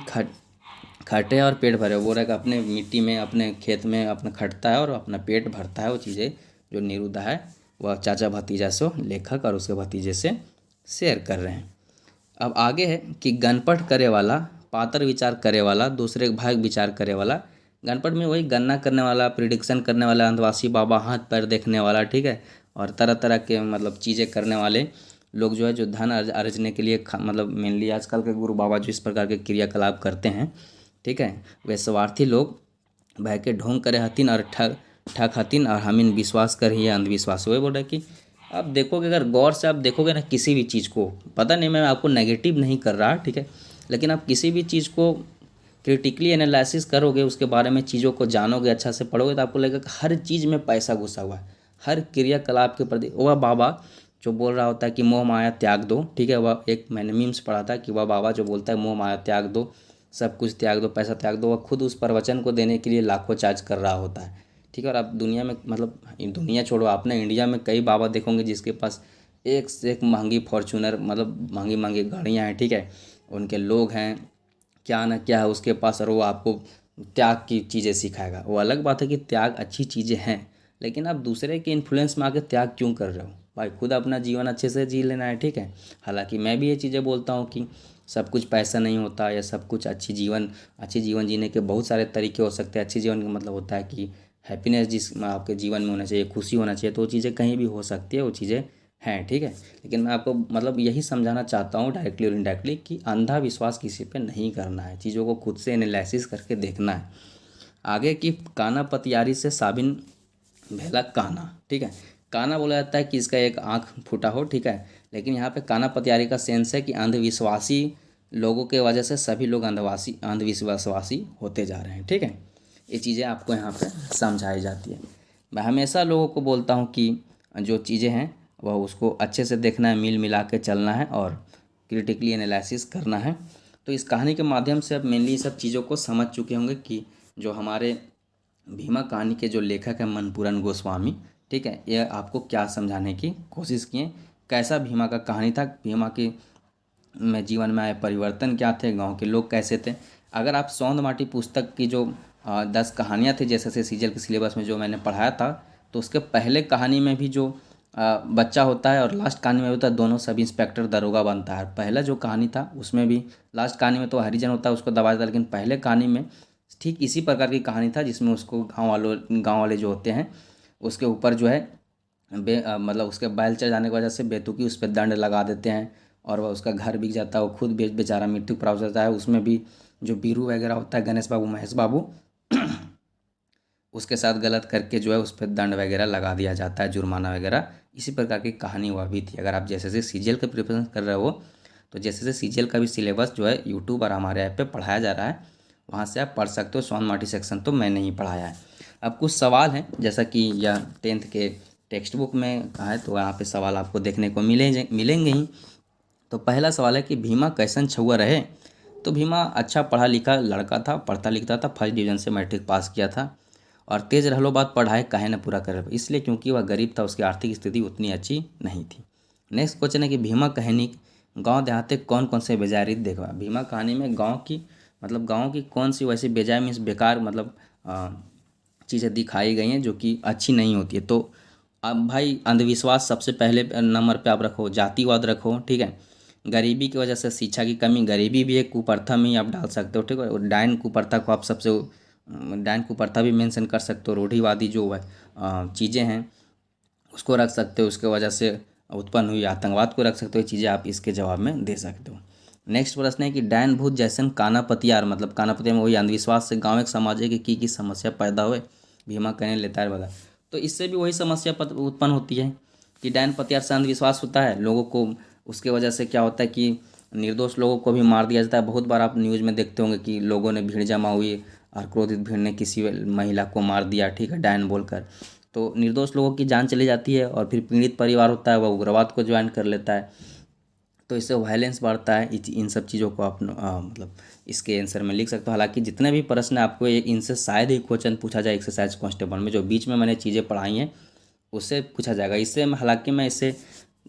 खटे और पेट भरे, वो रहा अपने मिट्टी में अपने खेत में अपना खटता है और अपना पेट भरता है। वो चीज़ें जो निरुदा है वह चाचा भतीजा से लेखक और उसके भतीजे से शेयर कर रहे हैं। अब आगे है कि गनपट करे वाला, पातर विचार करे वाला, दूसरे भाग विचार करे वाला, गणपट में वही गणना करने वाला, प्रिडिक्शन करने वाला, अंधवासी बाबा, हाथ पैर देखने वाला, ठीक है, और तरह तरह के मतलब चीज़ें करने वाले लोग जो है, जो धन अर्जने के लिए मतलब मेनली आजकल के गुरु बाबा जो इस प्रकार के क्रियाकलाप करते हैं, ठीक है, वे स्वार्थी लोग भय के ढोंग करे हथिन और ठग ठग हथिन और हमीन विश्वास कर ही अंधविश्वास। वही बोल रहा है कि आप देखोगे, अगर गौर से आप देखोगे ना किसी भी चीज़ को, पता नहीं मैं आपको नेगेटिव नहीं कर रहा, ठीक है, लेकिन आप किसी भी चीज़ को क्रिटिकली एनालिसिस करोगे, उसके बारे में चीज़ों को जानोगे, अच्छा से पढ़ोगे, तो आपको लगेगा कि हर चीज़ में पैसा घुसा हुआ है, हर क्रियाकलाप के प्रति। वह बाबा जो बोल रहा होता है कि मोह माया त्याग दो, ठीक है, वह एक मैंने मीम्स पढ़ा था कि वह बाबा जो बोलता है मोह माया त्याग दो, सब कुछ त्याग दो, पैसा त्याग दो, वह खुद उस प्रवचन को देने के लिए लाखों चार्ज कर रहा होता है, ठीक है। और आप दुनिया में मतलब दुनिया छोड़ो, आपने इंडिया में कई बाबा देखोगे जिसके पास एक से एक महंगी फॉर्चूनर, मतलब महंगी महंगी गाड़ियाँ हैं, ठीक है, उनके लोग हैं, क्या ना क्या है उसके पास, और वो आपको त्याग की चीज़ें सिखाएगा। वो अलग बात है कि त्याग अच्छी चीज़ें हैं, लेकिन आप दूसरे के इन्फ्लुएंस में आके त्याग क्यों कर रहे हो भाई? खुद अपना जीवन अच्छे से जी लेना है, ठीक है। हालांकि मैं भी ये चीज़ें बोलता हूँ कि सब कुछ पैसा नहीं होता, या सब कुछ अच्छी जीवन जीने के बहुत सारे तरीके हो सकते हैं। अच्छी जीवन का मतलब होता है कि हैप्पीनेस जिस आपके जीवन में होना चाहिए, खुशी होना चाहिए, तो वो चीज़ें कहीं भी हो सकती है, वो चीज़ें हैं, ठीक है। लेकिन मैं आपको मतलब यही समझाना चाहता हूँ डायरेक्टली और इनडायरेक्टली कि अंधा विश्वास किसी पे नहीं करना है, चीज़ों को खुद से एनालिसिस करके देखना है। आगे की काना पतियारी से साबिन भेला काना, ठीक है। काना बोला जाता है कि इसका एक आँख फूटा हो, ठीक है, लेकिन यहाँ पे काना पतियारी का सेंस है कि अंधविश्वासी लोगों के वजह से सभी लोग अंधविश्वासी होते जा रहे हैं, ठीक है। ये चीज़ें आपको यहाँ पे समझाई जाती है। मैं हमेशा लोगों को बोलता हूँ कि जो चीज़ें हैं वह उसको अच्छे से देखना है, मिल मिला के चलना है और क्रिटिकली एनालिसिस करना है। तो इस कहानी के माध्यम से आप मेनली सब चीज़ों को समझ चुके होंगे कि जो हमारे भीमा कहानी के जो लेखक हैं मनपूरन गोस्वामी, ठीक है, ये आपको क्या समझाने की कोशिश किए, कैसा भीमा का कहानी था, भीमा के में जीवन में आए परिवर्तन क्या थे, गांव के लोग कैसे थे। अगर आप सौंद माटी पुस्तक की जो 10 कहानियाँ थी, जैसे से सीजल के सिलेबस में जो मैंने पढ़ाया था, तो उसके पहले कहानी में भी जो बच्चा होता है और लास्ट कहानी में होता है, दोनों सब इंस्पेक्टर दरोगा बनता है। पहला जो कहानी था उसमें भी, लास्ट कहानी में तो हरिजन होता है, उसको दबा देता है, लेकिन पहले कहानी में ठीक इसी प्रकार की कहानी था, जिसमें उसको गाँव वाले जो होते हैं उसके ऊपर जो है मतलब उसके बैल चढ़ जाने की वजह से बेतुकी उस पर दंड लगा देते हैं, और वह उसका घर बिक जाता है, वो खुद बेचारा मृत्यु प्राप्त होता है। उसमें भी जो बीरू वगैरह होता है, गणेश बाबू महेश बाबू, उसके साथ गलत करके जो है उस पर दंड वगैरह लगा दिया जाता है, जुर्माना वगैरह। इसी प्रकार की कहानी वह भी थी। अगर आप जैसे से सीजीएल का प्रिपरेशन कर रहे हो, तो जैसे से सीजीएल का भी सिलेबस जो है यूट्यूब और हमारे ऐप पे पढ़ाया जा रहा है, वहाँ से आप पढ़ सकते हो। सौंद माटी सेक्शन तो मैं नहीं पढ़ाया है। अब कुछ सवाल हैं, जैसा कि यह 10th के टेक्स्ट बुक में कहा है, तो यहाँ पे सवाल आपको देखने को मिलेंगे ही। तो पहला सवाल है कि भीमा कैसन छुआ रहे। तो भीमा अच्छा पढ़ा लिखा लड़का था, पढ़ता लिखता था, फर्स्ट डिवीजन से मैट्रिक पास किया था, और तेज रहलो बात पढ़ाई काहे न पूरा करे, इसलिए क्योंकि वह गरीब था, उसकी आर्थिक स्थिति उतनी अच्छी नहीं थी। नेक्स्ट क्वेश्चन है कि भीमा कहानी गांव देहात कौन कौन से बेजाय रीत देखवा। भीमा कहानी में गांव की मतलब गांव की कौन सी वैसी बेजाय मीन्स बेकार मतलब चीज़ें दिखाई गई हैं जो कि अच्छी नहीं होती है। तो अब भाई अंधविश्वास सबसे पहले नंबर पे आप रखो, जातिवाद रखो, ठीक है, गरीबी की वजह से शिक्षा की कमी, गरीबी भी एक कुप्रथा में ही आप डाल सकते हो, ठीक है, और डायन कुप्रथा को आप सबसे डायन कुप्रथा भी मेंशन कर सकते हो, रूढ़िवादी जो है चीज़ें हैं उसको रख सकते हो, उसके वजह से उत्पन्न हुई आतंकवाद को रख सकते हो। ये चीज़ें आप इसके जवाब में दे सकते हो। नेक्स्ट प्रश्न है कि डैन भूत जैसन काना पतियार, मतलब काना पतियार में वही अंधविश्वास से गाँव एक समाज है कि की समस्या पैदा हुए, भीमा कहने लेता है बता। तो इससे भी वही समस्या उत्पन्न होती है कि डैन पतियार से अंधविश्वास होता है लोगों को, उसके वजह से क्या होता है कि निर्दोष लोगों को भी मार दिया जाता है। बहुत बार आप न्यूज़ में देखते होंगे कि लोगों ने भीड़ जमा हुई और क्रोधित भीड़ ने किसी महिला को मार दिया, ठीक है, डैन बोलकर। तो निर्दोष लोगों की जान चली जाती है, और फिर पीड़ित परिवार होता है वह उग्रवाद को ज्वाइन कर लेता है, तो इससे वायलेंस बढ़ता है। इन सब चीज़ों को आप मतलब इसके आंसर में लिख सकते हो। हालांकि जितने भी प्रश्न आपको इनसे शायद ही क्वेश्चन पूछा जाए एक्सरसाइज कांस्टेबल में, जो बीच में मैंने चीज़ें पढ़ाई हैं उससे पूछा जाएगा। इससे हालांकि मैं इससे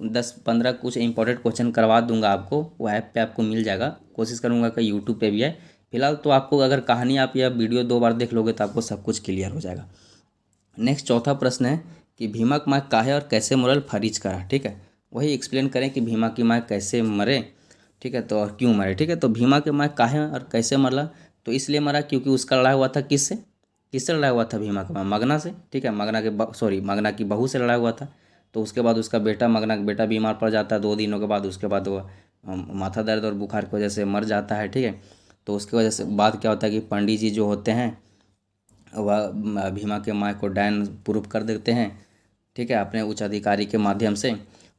10-15 कुछ इंपॉर्टेंट क्वेश्चन करवा दूंगा आपको, वो ऐप पे आपको मिल जाएगा, कोशिश करूंगा कि यूट्यूब पे भी है। फिलहाल तो आपको अगर कहानी आप या वीडियो 2 बार देख लोगे तो आपको सब कुछ क्लियर हो जाएगा। नेक्स्ट चौथा प्रश्न है कि भीमा की माँ काहे और कैसे मरल फरीज करा, ठीक है, वही एक्सप्लेन करें कि भीमा की माँ कैसे मरे, ठीक है, तो और क्यों मरे, ठीक है। तो भीमा की माँ काहे और कैसे मरला, तो इसलिए मरा क्योंकि उसका लड़ाई हुआ था किससे, किससे लड़ा हुआ था भीमा का? मगना से, ठीक है। मगना की बहू से लड़ा हुआ था। तो उसके बाद उसका बेटा, मगना का बेटा बीमार पड़ जाता है 2 दिनों के बाद। उसके बाद वो माथा दर्द और बुखार की वजह से मर जाता है, ठीक है। तो उसकी वजह से बाद क्या होता है कि पंडित जी जो होते हैं वह भीमा के माँ को डैन प्रूफ कर देते हैं, ठीक है, अपने उच्च अधिकारी के माध्यम से।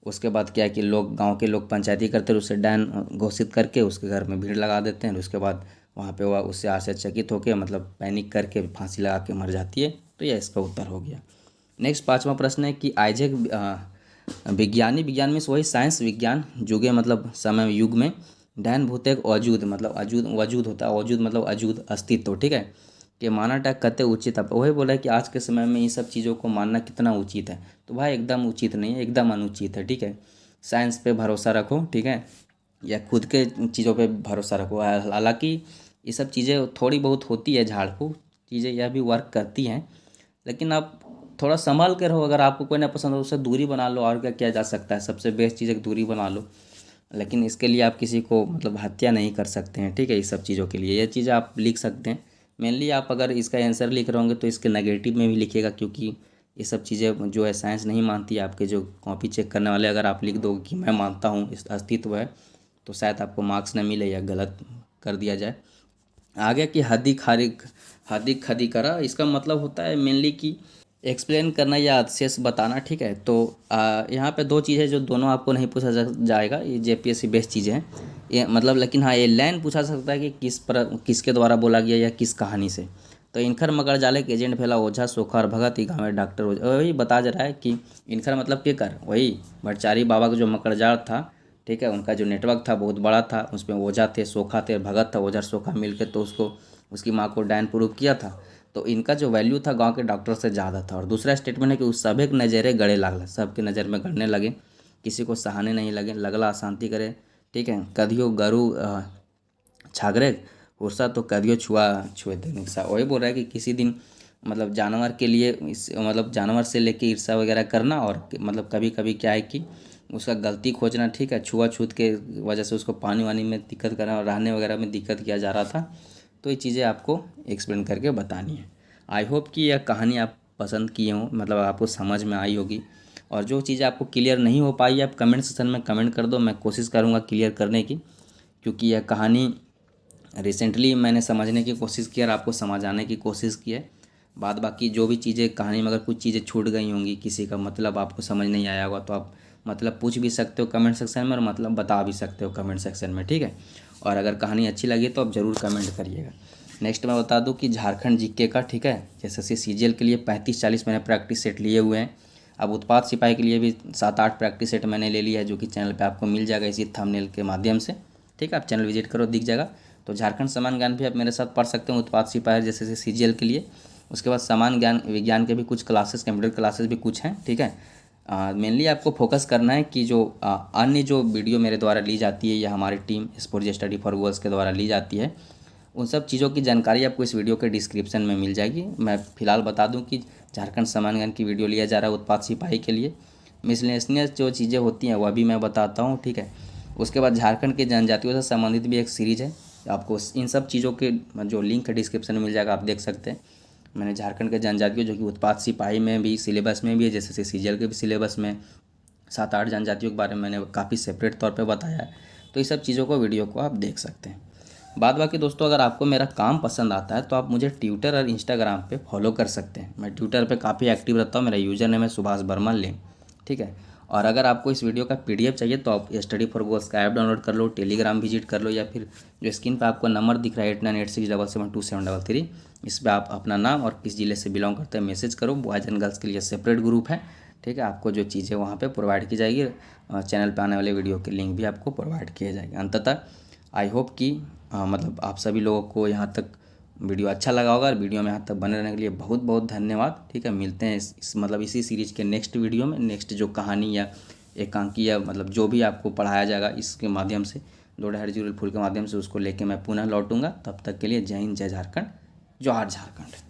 उसके बाद क्या है कि लोग, गांव के लोग पंचायती करते हैं, उसे डैन घोषित करके उसके घर में भीड़ लगा देते हैं। उसके बाद वहाँ पे वह उससे आश्चर्यचकित होकर, मतलब पैनिक करके फांसी लगा के मर जाती है। तो यह इसका उत्तर हो गया। नेक्स्ट 5वां प्रश्न है कि आइजैक विज्ञान में वही साइंस विज्ञान जुगे मतलब समय युग में डैन भूत एक अजूद मतलब वजूद होता है। वजूद मतलब अजूद अस्तित्व, ठीक है, कि माना टैग कते उचित। अब वही बोला है कि आज के समय में ये सब चीज़ों को मानना कितना उचित है। तो भाई एकदम उचित नहीं है, एकदम अनुचित है, ठीक है। साइंस पे भरोसा रखो, ठीक है, या खुद के चीज़ों पे भरोसा रखो। हालांकि ये सब चीज़ें थोड़ी बहुत होती है, झाड़ फूक चीज़ें यह भी वर्क करती हैं, लेकिन आप थोड़ा संभाल के रहो। अगर आपको कोई ना पसंद हो उससे दूरी बना लो, और क्या किया जा सकता है। सबसे बेस्ट चीज़ है कि दूरी बना लो, लेकिन इसके लिए आप किसी को मतलब हत्या नहीं कर सकते हैं, ठीक है। इस सब चीज़ों के लिए ये चीज़ें आप लिख सकते हैं। मेनली आप अगर इसका आंसर लिख रहे होंगे तो इसके नेगेटिव में भी लिखिएगा, क्योंकि ये सब चीज़ें जो है साइंस नहीं मानती है। आपके जो कॉपी चेक करने वाले, अगर आप लिख दोगे कि मैं मानता हूँ इस अस्तित्व है, तो शायद आपको मार्क्स न मिले या गलत कर दिया जाए। आगे कि हदिक खदी करा, इसका मतलब होता है मेनली कि एक्सप्लेन करना या अवशेष बताना, ठीक है। तो यहाँ पे 2 चीज़ें जो दोनों आपको नहीं पूछा जाएगा, ये जेपीएससी बेस्ड चीज़ें हैं ये, मतलब। लेकिन हाँ, ये लाइन पूछा सकता है कि किसके द्वारा बोला गया या किस कहानी से। तो इनखर मकर जाले के एजेंट फैला ओझा सोखा और भगत, ही गाँव में डॉक्टर वही बता जा रहा है कि इनखर मतलब के कर, वही भट्टाचारी बाबा का जो मकड़जाल था, ठीक है, उनका जो नेटवर्क था बहुत बड़ा था। उसमें ओझा थे, सोखा थे, भगत था। ओझा सोखा मिलकर तो उसको, उसकी माँ को डैन प्रूफ किया था। तो इनका जो वैल्यू था गांव के डॉक्टर से ज़्यादा था। और दूसरा स्टेटमेंट है कि उस सभी नज़रे गड़े लागला, सबके नज़र में गड़ने लगे, किसी को सहाने नहीं लगे, लगला अशांति करे, ठीक है। कदियो गरु छागरे उर्सा तो कदियो छुए थे निशा। वही बोल रहा है कि किसी दिन मतलब जानवर के लिए मतलब जानवर से लेके ईर्षा वगैरह करना, और मतलब कभी कभी क्या है कि उसका गलती खोजना, ठीक है, छुआछूत के वजह से उसको पानी वानी में दिक्कत करना और रहने वगैरह में दिक्कत किया जा रहा था। तो ये चीज़ें आपको एक्सप्लेन करके बतानी है। आई होप कि यह कहानी आप पसंद किए हों, मतलब आपको समझ में आई होगी। और जो चीज़ें आपको क्लियर नहीं हो पाई, आप कमेंट सेक्शन में कमेंट कर दो, मैं कोशिश करूँगा क्लियर करने की। क्योंकि यह कहानी रिसेंटली मैंने समझने की कोशिश की और आपको समझ आने की कोशिश की है। बाद बाकी जो भी चीज़ें कहानी में अगर कुछ चीज़ें छूट गई होंगी, किसी का मतलब आपको समझ नहीं आया होगा, तो आप मतलब पूछ भी सकते हो कमेंट सेक्शन में, और मतलब बता भी सकते हो कमेंट सेक्शन में, ठीक है। और अगर कहानी अच्छी लगी तो आप ज़रूर कमेंट करिएगा। नेक्स्ट मैं बता दूं कि झारखंड जीके का, ठीक है, जैसे सीजीएल के लिए 35-40 मैंने प्रैक्टिस सेट लिए हुए हैं। अब उत्पाद सिपाही के लिए भी 7-8 प्रैक्टिस सेट मैंने ले लिया है, जो कि चैनल पे आपको मिल जाएगा इसी थंबनेल के माध्यम से, ठीक है। आप चैनल विजिट करो, दिख जाएगा। तो झारखंड समान ज्ञान भी आप मेरे साथ पढ़ सकते हो उत्पाद सिपाही जैसे सीजीएल के लिए। उसके बाद समान ज्ञान विज्ञान के भी कुछ क्लासेस, कंप्यूटर क्लासेस भी कुछ हैं, ठीक है। मेनली आपको फोकस करना है कि जो अन्य जो वीडियो मेरे द्वारा ली जाती है या हमारी टीम एस4जे स्टडी फॉर गर्ल्स के द्वारा ली जाती है, उन सब चीज़ों की जानकारी आपको इस वीडियो के डिस्क्रिप्शन में मिल जाएगी। मैं फिलहाल बता दूं कि झारखंड समान ज्ञान की वीडियो लिया जा रहा है उत्पाद सिपाही के लिए। मिसलेनियस जो चीज़ें होती हैं वह भी मैं बताता हूँ, ठीक है। उसके बाद झारखंड के जनजातियों से संबंधित भी एक सीरीज है, आपको इन सब चीज़ों के जो लिंक है डिस्क्रिप्शन में मिल जाएगा, आप देख सकते हैं। मैंने झारखंड के जनजातियों जो कि उत्पाद सिपाही में भी सिलेबस में भी है, जैसे सीजीएल के भी सिलेबस में 7-8 जनजातियों के बारे में मैंने काफ़ी सेपरेट तौर पे बताया है। तो ये सब चीज़ों को वीडियो को आप देख सकते हैं। बाद बाकी दोस्तों, अगर आपको मेरा काम पसंद आता है तो आप मुझे ट्विटर और इंस्टाग्राम पे फॉलो कर सकते हैं। मैं ट्विटर पे काफ़ी एक्टिव रहता हूँ, मेरा यूज़र नेम है सुभाष वर्मा ले, ठीक है। और अगर आपको इस वीडियो का पीडीएफ चाहिए तो आप स्टडी फॉर गर्ल्स का ऐप डाउनलोड कर लो, टेलीग्राम विजिट कर लो, या फिर जो स्क्रीन पे आपको नंबर दिख रहा है 8986772733, इस पर आप अपना नाम और किस ज़िले से बिलोंग करते हैं मैसेज करो। बॉयज़ एंड गर्ल्स के लिए सेपरेट ग्रुप है, ठीक है। आपको जो चीज़ें वहाँ पे प्रोवाइड की जाएगी, चैनल पे आने वाले वीडियो के लिंक भी आपको प्रोवाइड किए जाएंगे। अंततः आई होप कि मतलब आप सभी लोगों को यहाँ तक वीडियो अच्छा लगा होगा, और वीडियो में यहाँ तक बने रहने के लिए बहुत बहुत धन्यवाद, ठीक है। मिलते हैं मतलब इसी सीरीज़ के नेक्स्ट वीडियो में। नेक्स्ट जो कहानी या एकांकी या मतलब जो भी आपको पढ़ाया जाएगा इसके माध्यम से, 2 फूल के माध्यम से, उसको लेके मैं पुनः लौटूंगा। तब तक के लिए जय हिंद, जय झारखंड, जोहार झारखंड।